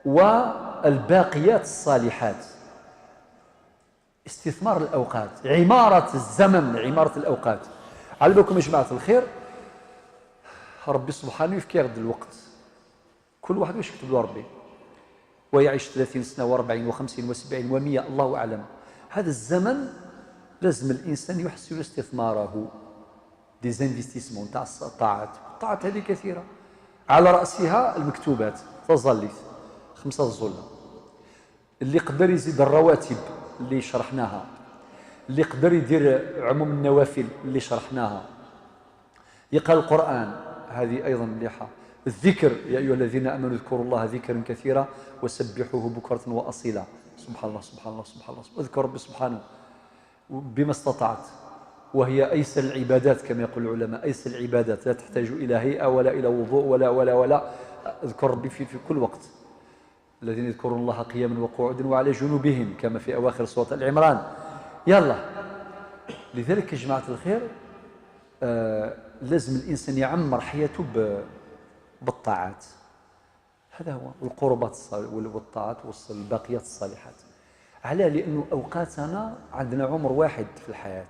والباقيات الصالحات. استثمار الأوقات، عمارة الزمن، عمارة الأوقات. على بالكم يا جماعة الخير، ربي سبحانه يفكي غد الوقت، كل واحد واش يكتب له ربي، ويعيش 30 سنة و40 و50 و70 و100 الله أعلم. هذا الزمن لازم الإنسان يحسن استثماره. ديزانفستيسمون تاع الطاعات هذه كثيرة، على رأسها المكتوبات تظليث 5 الظلم، اللي يقدر يزيد الرواتب اللي شرحناها، اللي يقدر يدير عموم النوافل اللي شرحناها، يقرأ القرآن هذه أيضا مليحة، الذكر يا أيها الذين آمنوا اذكروا الله ذكرا كثيرا وسبحوه بكرة وأصيلا. سبحان الله سبحان الله سبحان الله، اذكر ربي سبحانه بما استطعت، وهي أيسر العبادات كما يقول العلماء، أيسر العبادات، لا تحتاج إلى هيئة ولا إلى وضوء ولا اذكر ربي في كل وقت. الذين يذكرون الله قياما وقعودا وعلى جنوبهم كما في أواخر سورة العمران. يلا، لذلك يا جماعة الخير لازم الإنسان يعمر حياته بالطاعات، هذا هو، والقربات والطاعات والباقيات الصالحات. على لأنه أوقاتنا عندنا عمر واحد في الحياة،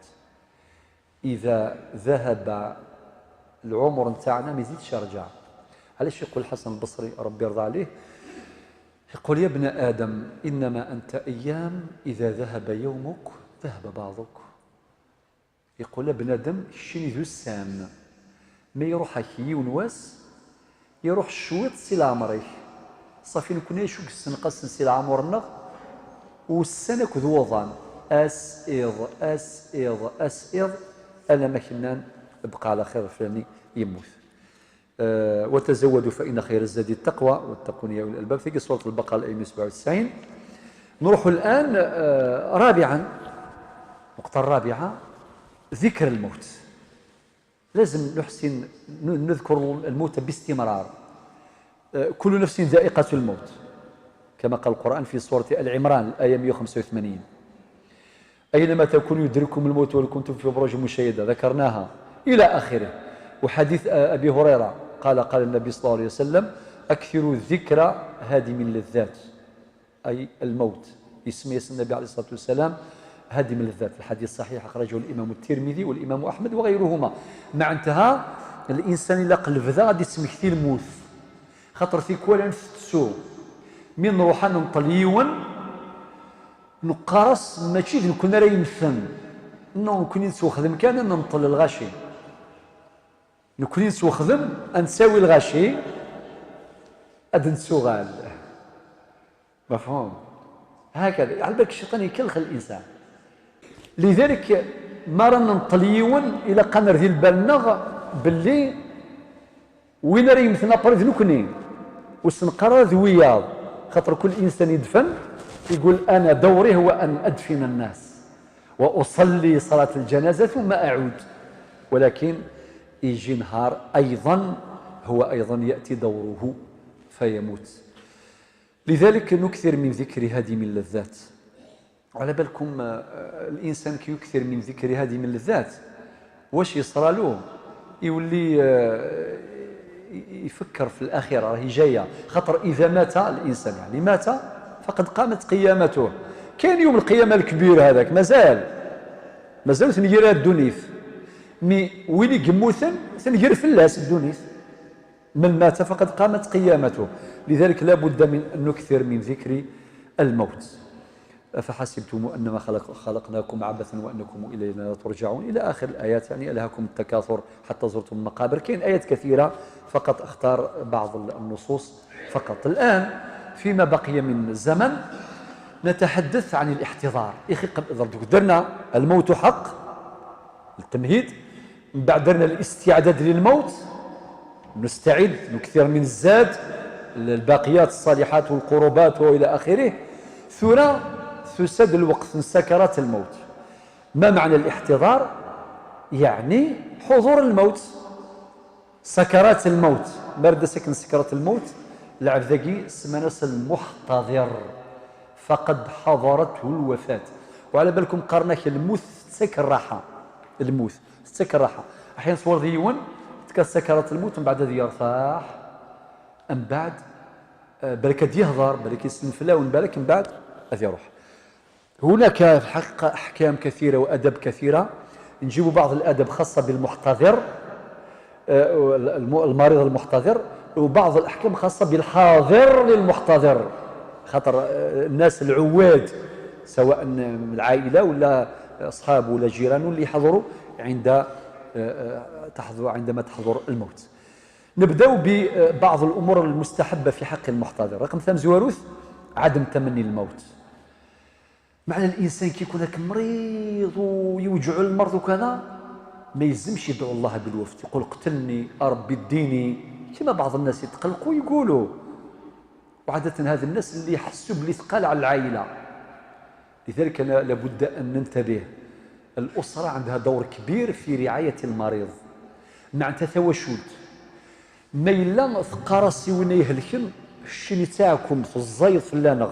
إذا ذهب العمر نتاعنا ما يزيدش يرجع. علاش يقول الحسن البصري ربي يرضى عليه، يقول يا ابن آدم إنما أنت أيام إذا ذهب يومك ذهب بعضك. يقول ابن آدم الشيء ذو السام، ما يروح هكي ونواس يروح شويط سي العمري صافي نكون شوك السنقص نسي العمر والسنة كذو وضان أسئض أسئض أسئض أنا ما كنا بقى على خير الفلاني يموت. وتزودوا فإن خير الزاد التقوى واتقون يا أولي الألباب في سورة البقرة الآية 197. نروح الآن رابعا، النقطة الرابعة ذكر الموت. لازم نحسن نذكر الموت باستمرار. كل نفس ذائقة الموت كما قال القرآن في سورة العمران الآية 185. أينما تكونوا يدرككم الموت ولو كنتم في بروج مشيدة، ذكرناها إلى آخره. وحديث أبي هريرة قال النبي صلى الله عليه وسلم أكثروا الذكر هادم اللذات، أي الموت، اسمه النبي عليه الصلاة والسلام هادم اللذات. الحديث صحيح أخرجه الإمام الترمذي والإمام أحمد وغيرهما. مع انتهى الإنسان إلا قلب ذا غادي يسمى كثير موت، خاطر في كوالا نفتسو من نروح نطليون نقارص ماشي نكون راه يمثل نكون نسو خدم كان ننطل الغاشي، نكون نسو خدم نساوي الغاشي نسو غال، مفهوم؟ هكذا على بالك الشيطان يكلخ الانسان. لذلك ما رانا نطليون الى قنر ذي البالنا باللي وين راه يمثلنا بريد نكوني وسنقرر ذوياض، خاطر كل انسان يدفن يقول أنا دوري هو أن أدفن الناس وأصلي صلاة الجنازة ثم أعود، ولكن يجي نهار أيضا هو أيضا يأتي دوره فيموت. لذلك نكثر من ذكر هادم اللذات. على بالكم الإنسان كي يكثر من ذكر هادم اللذات واش يصرى له؟ يولي يفكر في الآخرة راهي جاية، خاطر إذا مات الإنسان يعني مات فقد قامت قيامته. كان يوم القيامة الكبير هذاك مازال ثنجير الدنيث مي ويلي قموثن ثنجير فلاس الدنيث، من مات فقد قامت قيامته. لذلك لا بد من أن نكثر من ذكر الموت. أفحسبتم أنما خلقناكم عبثا وأنكم إلينا لا ترجعون إلى آخر الآيات، يعني ألهاكم التكاثر حتى زرتم المقابر. كاين آيات كثيرة فقط أختار بعض النصوص فقط. الآن فيما بقي من الزمن نتحدث عن الاحتضار. إخي درنا الموت حق التمهيد، من بعد درنا الاستعداد للموت، نستعد نكثر من الزاد الباقيات الصالحات والقربات والى اخره، ثم تسد الوقت من سكرات الموت. ما معنى الاحتضار؟ يعني حضور الموت، سكرات الموت. مرد سكن سكرات الموت لعب ذاكي سمانس المحتضر، فقد حضرته الوفاة. وعلى بالكم قرناك الموت تسكر راحة، الموت تسكر راحة. أحيانا صور ديون تكاد سكرات الموت من بعد يرتاح، من بعد بالك يهضر، بالك يسلم فلا، ومن بالك من بعد هذا يروح. هناك في الحقيقة أحكام كثيرة وأدب كثيرة. نجيب بعض الأدب خاصة بالمحتضر، المريض المحتضر، وبعض الأحكام خاصة بالحاضر للمحتضر، خاطر الناس العواد سواء من العائلة ولا أصحابه ولا جيرانه اللي يحضروا عندما تحضر الموت. نبدأ ببعض الأمور المستحبة في حق المحتضر. رقم 5 زواروث عدم تمني الموت. معنى الإنسان كي يكون مريض ويوجع المرض وكذا ما يلزمش يدعو الله بالوفاة، يقول قتلني ربي اديني، كما بعض الناس يتقلقوا يقولوا. وعادة هذا الناس اللي يحسوا بالإثقال على العائلة. لذلك لابد أن ننتبه. الأسرة عندها دور كبير في رعاية المريض مع تثوشود. ما إلا ثقارسي وين يهلكن الشيني تاعكم في الزيض في اللانغ،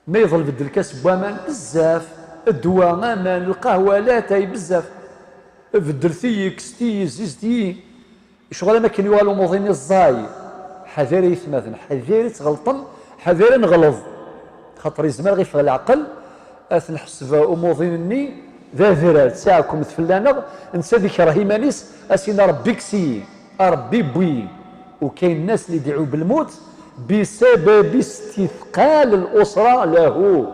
ما يظل بدل الكاس بوامان بزاف، الدواء امان، القهوه لا تاي بزاف، بدل ثيك ستي زيزتي شغل ما كان يوالو موظني الزاي. حذاري يثمثن، حذاري تغلطن، حذاري نغلظ، خاطر يزمر غير في العقل اثنحسب اموظيني ذا ذرات ساعكم فلانغ نسى ذيك راهي مانيس اسينا ربي كسي ربي بوي. وكاين الناس اللي يدعوا بالموت بسبب استثقال الأسرة له،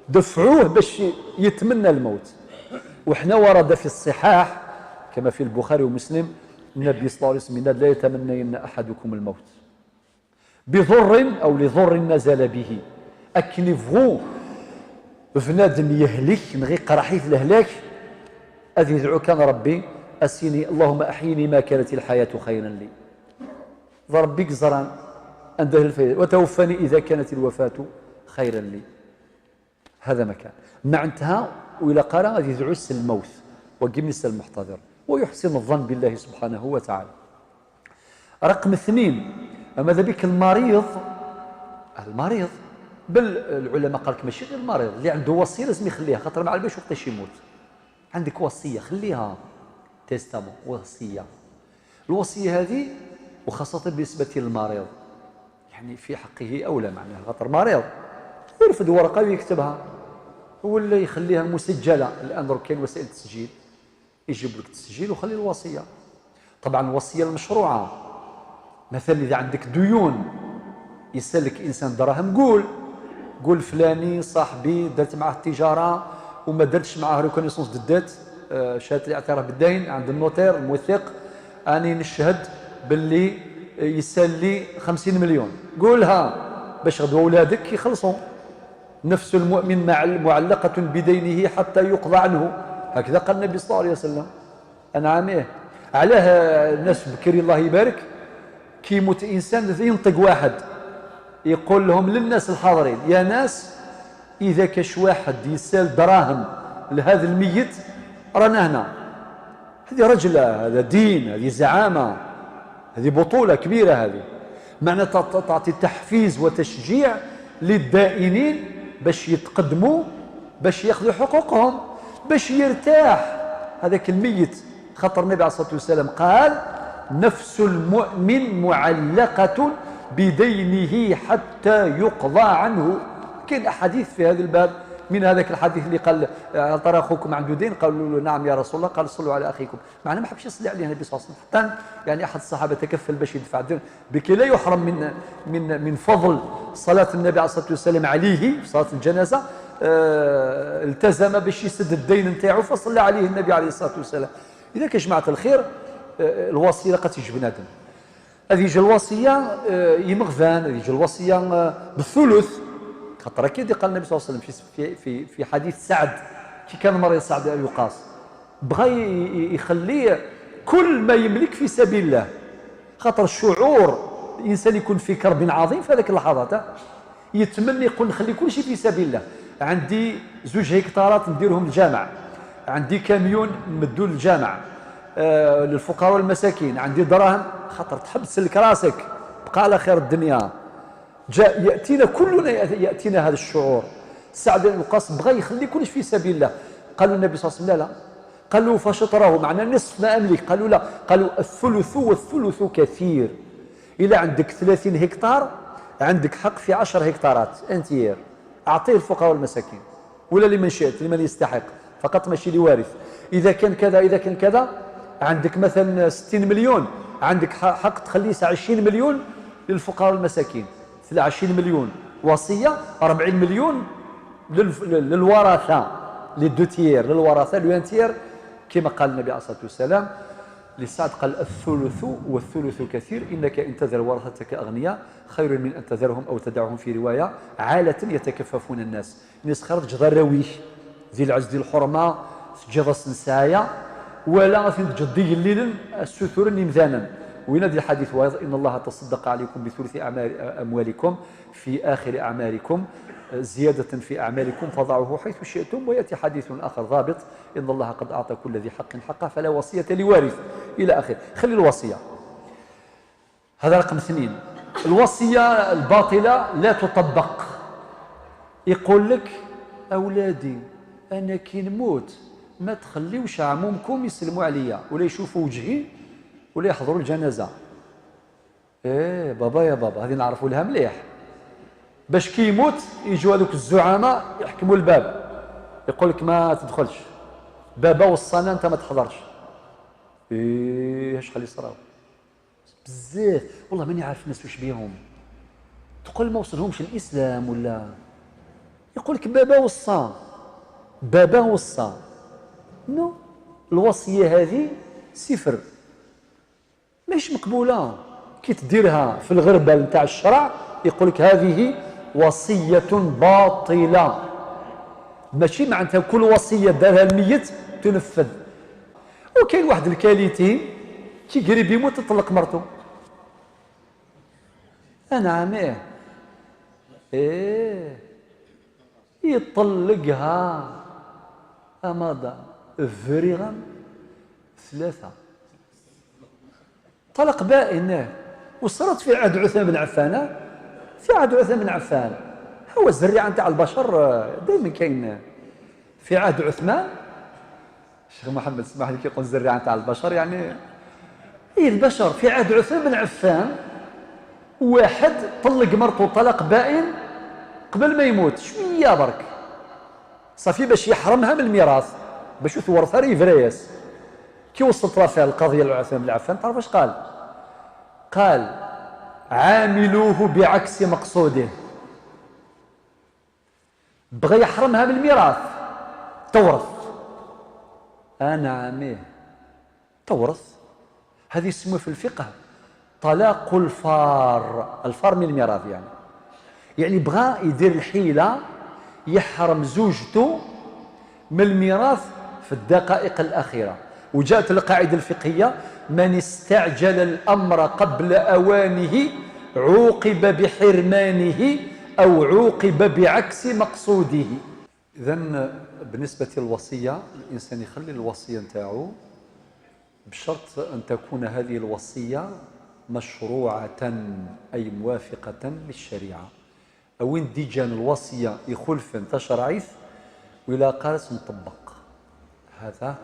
دفعوه باش يتمنى الموت. وحنا ورد في الصحاح كما في البخاري ومسلم النبي صلى الله عليه وسلم لا يتمنين أحدكم الموت بضر أو لضر نزل به. أكنفغو بنادم يهلك نغي قرحي في الهلاك أذي يدعو كان ربي أسيني اللهم أحيني ما كانت الحياة خيرا لي، ضربك زران عنده الفائدة، وتوفني إذا كانت الوفاة خيرا لي. هذا مكان مع انتهى وإلى قال غادي يدعس الموت وقمس المحتضر ويحسن الظن بالله سبحانه وتعالى. رقم 2 ماذا بك المريض بل العلماء قال لك ماشي غير المريض اللي عنده وصية لازم يخليها، خاطر ما على بالش وقتاش يموت. عندك وصية خليها، تيستامون وصية. الوصية هذه وخاصة بالنسبة للمريض يعني في حقه أولى، معناها خاطر مريض يرفد ورقة ويكتبها ولا يخليها مسجلة. الآن كاين وسائل التسجيل، يجيب لك التسجيل وخلي الوصية. طبعا الوصية المشروعة، مثلا إذا عندك ديون يسألك إنسان دراهم قول فلاني صاحبي درت معاه التجارة وما درتش معاه ريكونيسونس دات شهادة الاعتراف بالدين عند النوتير الموثق، أني نشهد باللي يسال لي 50 مليون، قولها باش غدوة أولادك يخلصوا. نفس المؤمن معلقة بدينه حتى يقضى عنه، هكذا قال النبي صلى الله عليه وسلم. أنعامه علاه الناس بكري الله يبارك كي يموت إنسان ينطق واحد يقول لهم للناس الحاضرين يا ناس إذا كاش واحد يسال دراهم لهذا الميت رانا هنا. هذه رجلة، هذا دين، هذه زعامة، هذه بطولة كبيرة. هذه معنى تعطي تحفيز وتشجيع للدائنين باش يتقدموا باش ياخذوا حقوقهم باش يرتاح هذاك الميت. خاطر النبي عليه الصلاة والسلام قال نفس المؤمن معلقة بدينه حتى يقضى عنه. كاين أحاديث في هذا الباب، من هذاك الحديث اللي قال ترى أخوكم عنده دين، قالوا له نعم يا رسول الله، قال صلوا على أخيكم. معناه ما حبش يصلي عليه النبي صلى الله عليه وسلم، حتى يعني أحد الصحابة تكفل باش يدفع الدين بكي لا يحرم من فضل صلاة النبي عليه الصلاة والسلام عليه في صلاة الجنازة. التزم باش يسد الدين نتاعو فصلى عليه النبي عليه الصلاة والسلام. إذا كاش جماعة الخير الوصية قد تجي بنادم، هذه يجي الوصية يمغفان، هذه يجي الوصية بالثلث. خاطر كي قال النبي صلى الله عليه وسلم في حديث سعد كي كان مريض سعد بن وقاص بغى يخليه كل ما يملك في سبيل الله، خاطر الشعور الانسان يكون في كرب عظيم في هذيك اللحظات يتمنى يقول نخلي كل شيء في سبيل الله. عندي 2 هكتارات نديرهم الجامع، عندي كاميون نمدو للجامع للفقراء والمساكين، عندي دراهم، خاطر تحب تسلك راسك بقى على خير الدنيا. جاء ياتينا كلنا ياتينا هذا الشعور. سعد بن وقاص بغى يخلي كل شيء في سبيل الله. قالوا النبي صلى الله عليه وسلم لا لا، قالوا فشطره معنى نصف ما املك، قالوا لا، قالوا الثلث والثلث كثير. الى عندك 30 هكتار عندك حق في 10 هكتارات انتير، اعطيه الفقراء والمساكين ولا لمن شئت لمن يستحق، فقط ماشي لوارث. اذا كان كذا اذا كان كذا، عندك مثلا 60 مليون عندك حق تخليه 20 مليون للفقراء والمساكين، 20 مليون وصيه، 40 مليون للورثه، للدوتير للورثه لوانتير، كما قال النبي عليه الصلاه والسلام لسعد، قال الثلث والثلث كثير، انك ان تذر ورثتك اغنياء خير من ان تذرهم او تدعهم في روايه عاله يتكففون الناس. الناس خرج جدار رويش ذي العز ذي الحرمه تجد السنسايه ولا تجدي الليل الستور نمذانا. وين هذا الحديث وايض ان الله تصدق عليكم بثلث اموالكم في اخر اعمالكم زيادة في أعمالكم فضعوه حيث شئتم. ويأتي حديث آخر ضابط إن الله قد أعطى كل ذي حق حقه فلا وصية لوارث إلى آخره. خلي الوصية، هذا رقم 2. الوصية الباطلة لا تطبق. يقول لك أولادي أنا كي نموت ما تخليوش عمومكم يسلموا عليا ولا يشوفوا وجهي ولا يحضروا الجنازة. إيه بابا يا بابا، هذه نعرفوا لها مليح. باش كي يموت يجوا هذوك الزعماء يحكموا الباب، يقول لك ما تدخلش، بابا وصانا انت ما تحضرش. ايه اش خلي يصراو بزاف والله ماني عارف الناس واش بيهم. تقول ما وصلهمش الاسلام ولا يقول لك بابا وصى، بابا وصى. نو، الوصيه هذه صفر، مش مقبوله. كي تديرها في الغربه نتاع الشرع يقول لك هذه وصية باطلة، ماشي معناتها كل وصية دارها الميت تنفذ. وكاين واحد الكاليتي كي قريب يموت تطلق مرته. نعم ايه يطلقها أمادا فريغا 3 طلق بائن. وصارت في عهد عثمان بن عفان، في عهد عثمان بن عفان هو الزريعه نتاع البشر دائما كاين في عهد عثمان. الشيخ محمد اسمح لي كيقول الزريعه نتاع البشر يعني ايه البشر. في عهد عثمان بن عفان واحد طلق مرته طلاق بائن قبل ما يموت شويه برك، صافي باش يحرمها من الميراث باش يتورثها ريفرياس. كي وصلت رافع القضيه لعثمان بن عفان تعرف اش قال؟ قال عاملوه بعكس مقصوده. بغى يحرمها من الميراث تورث. نعم تورث. هذه يسموه في الفقه طلاق الفار. الفار من الميراث يعني بغى يدير الحيلة يحرم زوجته من الميراث في الدقائق الأخيرة. وجاءت القاعدة الفقهية من استعجل الأمر قبل أوانه عوقب بحرمانه أو عوقب بعكس مقصوده. إذن بالنسبة للوصية الإنسان يخلي الوصية نتاعو بشرط أن تكون هذه الوصية مشروعة أي موافقة للشريعة. أوين ديجان الوصية يخلف تشرعيث ولا قارس نطبق هذا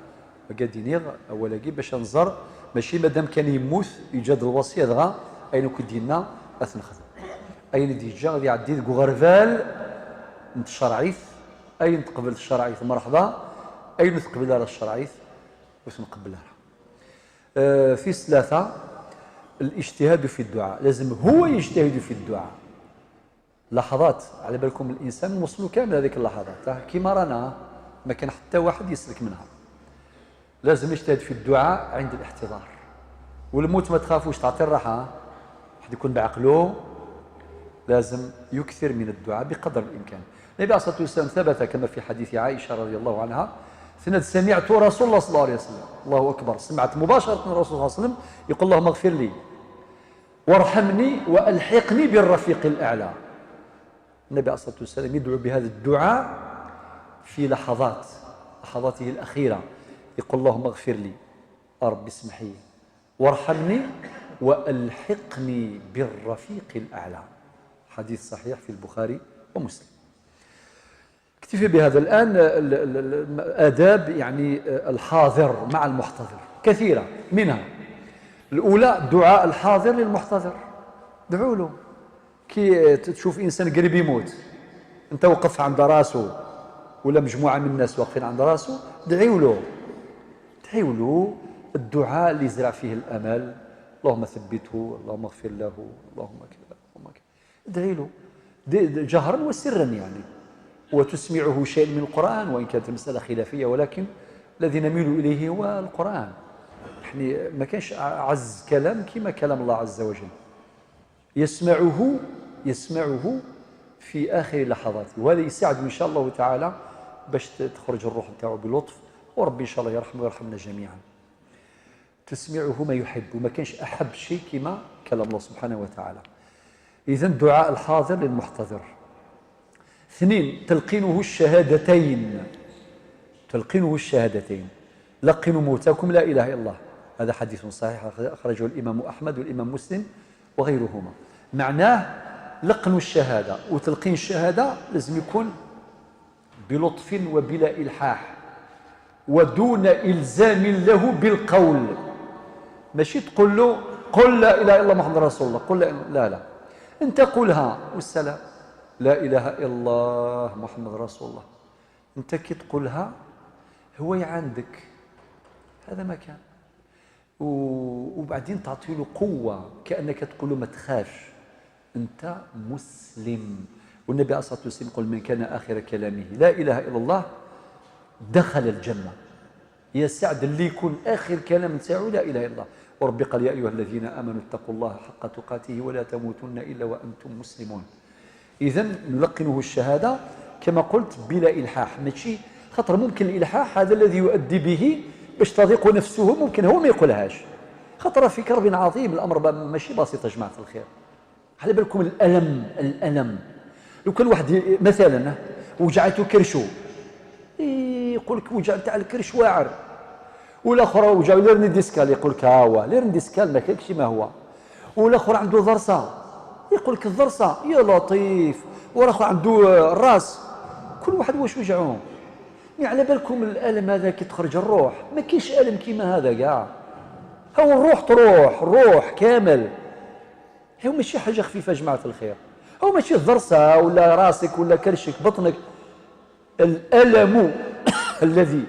قاعدين يغ أولا كي باش نزر ماشي مادام كان يموت يجاد الوصية دغا أين كدينا أثنخذ أين ديجا غادي يعدي غرفال نتشرعيث أين تقبل الشرعيث مرحبا أين تقبل على الشرعيث وتنقبلها. في 3 الاجتهاد في الدعاء، لازم هو يجتهد في الدعاء. لحظات على بالكم الإنسان وصلوا كامل هذيك اللحظات كيما رانا ما كان حتى واحد يسلك منها. لازم يجتهد في الدعاء عند الاحتضار. والموت ما تخافوش تعطي الراحة، واحد يكون بعقله لازم يكثر من الدعاء بقدر الإمكان. النبي عليه الصلاة والسلام ثبت كما في حديث عائشة رضي الله عنها سند سمعت رسول الله صلى الله عليه وسلم، الله أكبر، سمعت مباشرة الرسول صلى الله عليه وسلم يقول اللهم اغفر لي وارحمني وألحقني بالرفيق الأعلى. النبي عليه الصلاة والسلام يدعو بهذا الدعاء في لحظاته الأخيرة، يقول اللهم اغفر لي، رب اسمح لي وارحمني وألحقني بالرفيق الأعلى. حديث صحيح في البخاري ومسلم. اكتفي بهذا الآن. آداب يعني الحاضر مع المحتضر كثيرة، منها الأولى دعاء الحاضر للمحتضر. دعوا له كي تشوف إنسان قريب يموت، أنت وقف عند راسه ولا مجموعة من الناس واقفين عند راسه، دعوا له الدعاء اللي يزرع فيه الأمل، اللهم ثبته، اللهم اغفر له، اللهم كذا اللهم كذا. ادعي له جهرا وسرا يعني، وتسمعه شيء من القرآن، وإن كانت المسألة خلافية، ولكن الذي نميل إليه هو القرآن. يعني ما كانش أعز كلام كما كلام الله عز وجل، يسمعه في آخر لحظاته، وهذا يساعد إن شاء الله تعالى باش تخرج الروح نتاعو بلطف، وربي إن شاء الله يرحمه ويرحمنا جميعا. تسمعه ما يحب، وما كانش أحب شيء كما كلام الله سبحانه وتعالى. إذن دعاء الحاضر للمحتضر. 2 تلقينه الشهادتين. لقنوا موتاكم لا إله إلا الله، هذا حديث صحيح أخرجه الإمام أحمد والإمام مسلم وغيرهما. معناه لقن الشهادة وتلقين الشهادة لازم يكون بلطف وبلا إلحاح، ودون إلزام له بالقول. ماشي تقول له قل لا إله إلا الله محمد رسول الله، قل لا أنت قولها والسلام، لا إله إلا الله محمد رسول الله. أنت كي تقولها هو عندك، هذا ما كان، وبعدين تعطي له قوة كأنك تقول له ما تخافش، أنت مسلم. والنبي عليه الصلاة والسلام يقول من كان آخر كلامه لا إله إلا الله دخل الجنة. يا سعد اللي يكون آخر كلام نتاعو لا إله إلا الله. وربي قال يا أيها الذين آمنوا اتقوا الله حق تقاته ولا تموتن إلا وأنتم مسلمون. إذن نلقنه الشهادة كما قلت بلا إلحاح، ماشي خاطر ممكن الإلحاح هذا الذي يؤدي به باش تضيق نفسه، ممكن هو ما يقولهاش، خاطر في كرب عظيم، الأمر ماشي بسيط يا جماعة الخير. على بالكم الألم لو كان واحد مثلا وجعته كرشو، يقول لك وجع تاع الكرش واعر، والاخر وجع ليرني ديسكال، يقول لك ها هو ليرني ديسكال ما كاينش ما هو، والاخر عنده ضرسه يقول لك الضرسه يا لطيف، والاخر عنده الراس، كل واحد واش وجعه. يعني على بالكم الالم هذا كي تخرج الروح، ما كاينش الم كيما هذا كاع، هو الروح تروح الروح كامل، هو ماشي حاجه خفيفه يا جماعه الخير، هو ماشي الضرسه ولا راسك ولا كرشك بطنك. الالم الذي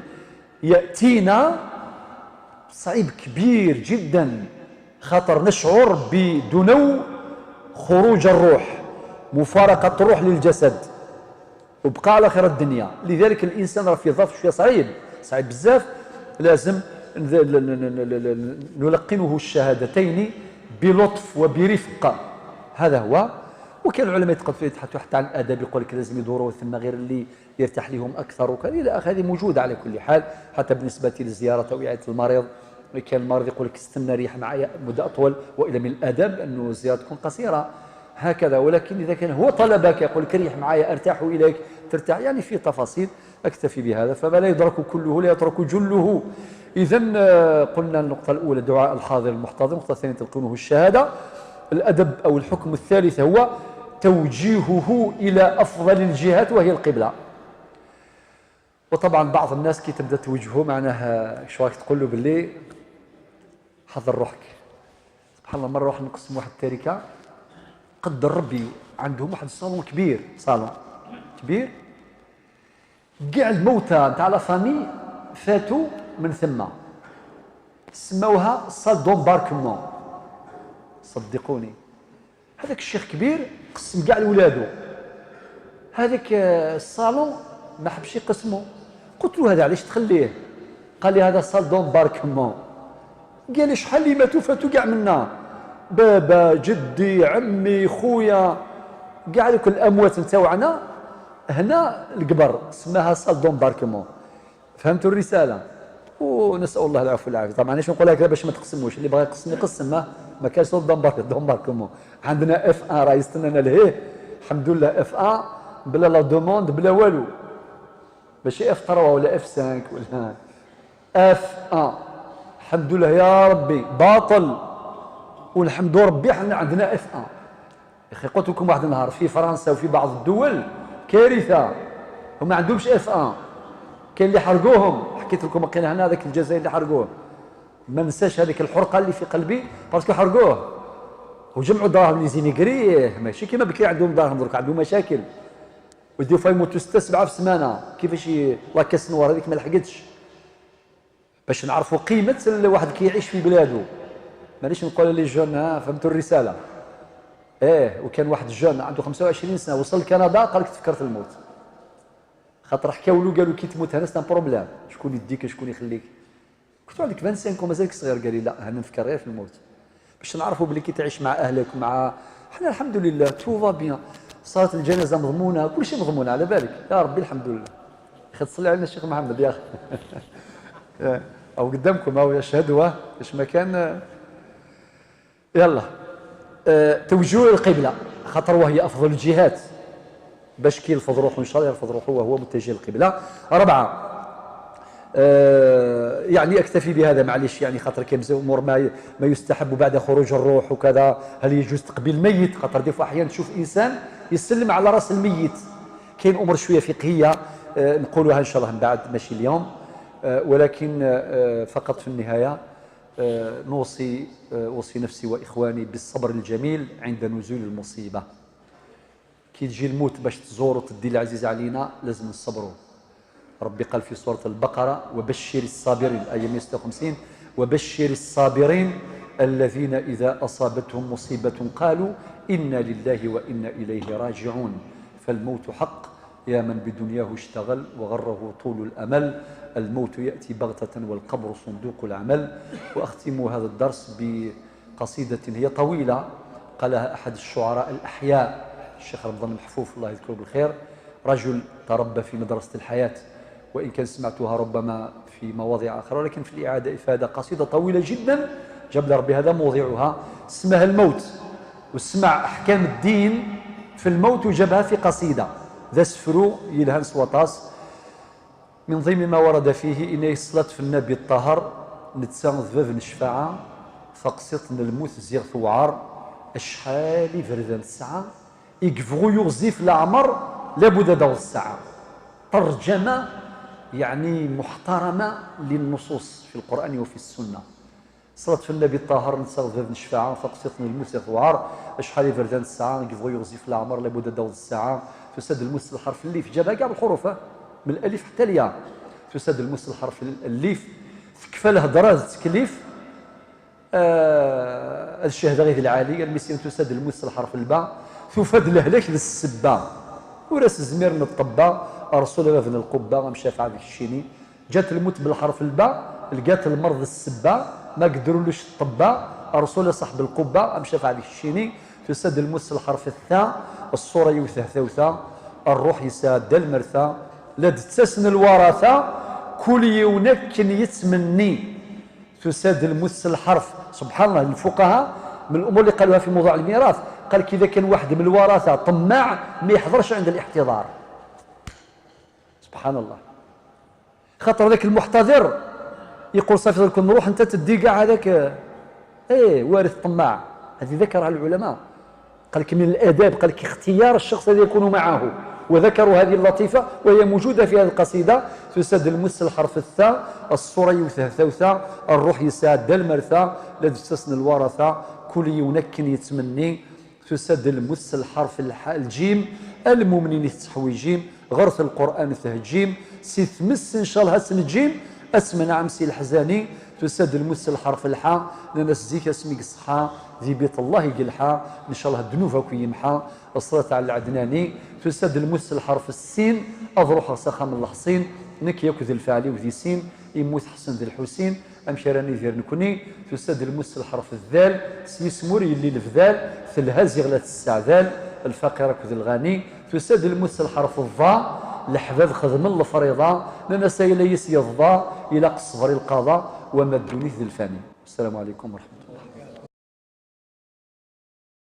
ياتينا صعيب كبير جدا، خاطر نشعر بدنو خروج الروح، مفارقه الروح للجسد وبقى على خير الدنيا. لذلك الانسان راه في ظرف شويه صعيب بزاف، لازم نلقنه الشهادتين بلطف وبرفق، هذا هو. وكان العلماء يتحدثوا حتى عن الاداب، يقول لك لازم يدوروا ثم غير اللي يرتاح لهم اكثر وكذا الى اخره، هذه موجوده على كل حال. حتى بالنسبه للزياره او اعاده المريض، كان المريض يقول لك استنى ريح معايا مده اطول، والا من الاداب انه الزياره تكون قصيره هكذا. ولكن اذا كان هو طلبك يقول لك ريح معايا ارتاح اليك ترتاح، يعني في تفاصيل. اكتفي بهذا، فما لا يدرك كله لا يترك جله. اذا قلنا النقطه الاولى دعاء الحاضر المحتضر، النقطه الثانيه تلقونه الشهاده. الادب او الحكم الثالث هو توجيهه الى افضل الجهات وهي القبله. وطبعا بعض الناس كي تبدا توجهه معناها شو راك تقول له باللي حضر روحك. سبحان الله، مره واحد نقسم واحد التركه، قدر ربي عندهم واحد الصالون كبير، صالون كبير، كاع الموتى نتاع لا فامي فاتوا من ثم، سموها صال دومباركمون. صدقوني هذاك الشيخ كبير قسم كاع لولادو، هذاك الصالون ما حبش يقسمه. قلت له هذا علاش تخليه؟ قال لي هذا صال دومباركمون. قال لي شحال اللي ماتوا فاتوا كاع منا، بابا جدي عمي خويا كاع دوك الاموات نتاوعنا هنا القبر، سماها صال دومباركمون. فهمتوا الرسالة؟ ونسأل الله العفو والعافية. طبعا علاش نقول هكذا؟ باش ما تقسموش، اللي بغى يقسم يقسم، ما كانش صوت دمباركم. عندنا اف 1 راه يستنانا لهيه، الحمد لله اف 1 بلا لا دوموند بلا والو، ماشي اف 3 ولا اف 5 ولا اف 1. الحمد لله يا ربي باطل، والحمد ربي حنا عندنا اف 1. يا اخي قلت لكم واحد النهار في فرنسا وفي بعض الدول كارثه، هما عندهمش اف 1. كاين اللي حرقوهم، حكيت لكم لقينا هنا هذاك الجزائر اللي حرقوه، ما ننساش هذيك الحرقه اللي في قلبي باسكو حرقوه وجمعوا دراهم اللي يقريه، ماشي كيما بكري عندهم دراهم، درك عندهم مشاكل وديو فا يموتوا 6 7 في السمانه. كيفاش الله كاسنوار هذيك ما لحقتش باش نعرفوا قيمه الواحد كيعيش في بلاده. مانيش نقول لي جون، فهمتوا الرساله؟ وكان واحد الجون عنده 25 سنه وصل لكندا قال لك تفكرت الموت، خاطر حكاو له قالوا كي تموت هنا سان بروبليم، شكون يديك شكون يخليك. كنت عندك 25 ومازالك صغير، قال لي لا انا نفكر غير في الموت، باش نعرفوا بلي كي تعيش مع اهلك مع حنا الحمد لله تو فا بيان، صارت الجنازه مضمونه، كل شيء مضمون على بالك يا ربي الحمد لله. اخي تصلي علينا الشيخ محمد يا اخي او قدامكم او يشهدوا ايش ما كان. يلا توجيه القبله، خاطر وهي افضل الجهات باش كي يلفظ روحه ان شاء الله يلفظ روحه وهو متجه للقبله. 4 يعني اكتفي بهذا معليش، يعني خاطر كاين بزاف امور ما يستحب بعد خروج الروح وكذا. هل يجوز تقبيل الميت؟ خاطر دي احيانا تشوف انسان يسلم على راس الميت، كاين امور شويه فقهيه نقولوها ان شاء الله من بعد ماشي اليوم، ولكن فقط في النهايه نوصي نفسي واخواني بالصبر الجميل عند نزول المصيبه. كي تجي الموت باش تزور وتدي العزيز علينا لازم نصبروا. ربي قال في سورة البقرة وبشر الصابرين، آية 156، وبشر الصابرين الذين إذا أصابتهم مصيبة قالوا إنا لله وإنا إليه راجعون. فالموت حق يا من بدنياه اشتغل وغره طول الأمل، الموت يأتي بغتة والقبر صندوق العمل. وأختم هذا الدرس بقصيدة هي طويلة قالها أحد الشعراء الأحياء الشيخ رمضان محفوف الله يذكره بالخير، رجل تربى في مدرسة الحياة، وإن كان سمعتها ربما في مواضع أخرى، ولكن في الإعادة إفادة. قصيدة طويلة جدا جاب لي ربي هذا موضعها، اسمها الموت، واسمع أحكام الدين في الموت وجابها في قصيدة. ذا سفرو يلهان سواطاس من ضمن ما ورد فيه إن صلاة في النبي الطهر نتسان ذباب الشفاعة فقسط الموت زيغ ثوعار أشحال فردان الساعة يقفغو يغزيف العمر لابد دور الساعة. ترجمة يعني محترمة للنصوص في القرآن وفي السنة. صلاة في النبي الطاهر نتسان ذباب الشفاعة فقسط الموت زيغ ثوعار أشحال فردان الساعة يقفغو يغزيف العمر لابد دور الساعة. تسد الموت الحرف الليف جابها كاع بالحروف من الالف حتى الياء. تسد الموت الحرف الليف تكفى الهضره التكليف الشهاده غير العاليه المسير. تسد الموت الحرف الباء ثفاد الهلاك للسبا وراس زمير من الطبا رسول الله بن القبه مشى في هذيك الشيني. جات الموت بالحرف الباء لقات المرض السبا ما قدرولوش الطبا رسول الله صاحب القبه مشى في هذيك الشيني. تسد الموت الحرف الثاء الصوره يوثث الروح يساد المرثى لا تسسن الورثة كل يونكن يتمني. تساد المس الحرف سبحان الله. الفقهاء من الامور اللي قالوها في موضوع الميراث قال كذا كان واحد من الورثه طماع ما يحضرش عند الاحتضار. سبحان الله. خاطر ذاك المحتضر يقول صافي كون نروح انت تدي كاع هذاك وارث طماع. هذه ذكرها العلماء قال لك من الاداب قال لك اختيار الشخص الذي يكون معه، وذكروا هذه اللطيفه وهي موجوده في هذه القصيده. تسد المس الحرف الثاء الصوره يوثثوثا الروح يساد المرثى لا تستثنى الورثه كل ينكن يتمني. تسد المس الحرف الجيم المؤمنين يتحويجيم غرث القران تهجيم سيث مس ان شاء الله سنجيم اسم نعم سي الحزاني. تسد المس الحرف الحاء لناس زيك اسمك الصحا ذي بيت الله يقلحا ان شاء الله الذنوب يمحى الصلاة على العدناني. تسد المس الحرف السين اضروح سخا من الحصين نك ياكل الفعلي وذي سين يموت حسن ذي الحسين امشي راني ذير نكوني. تسد المس الحرف الذال سموري اللي الفذال ثلها زغلة السعذال الفقير كذ الغني. تسد المس الحرف الضاء الحباب خدم الفريضة لنا سيلا يسيضا إلى الصبر القضاء وما الدنيا ذي الفاني. السلام عليكم ورحمة الله.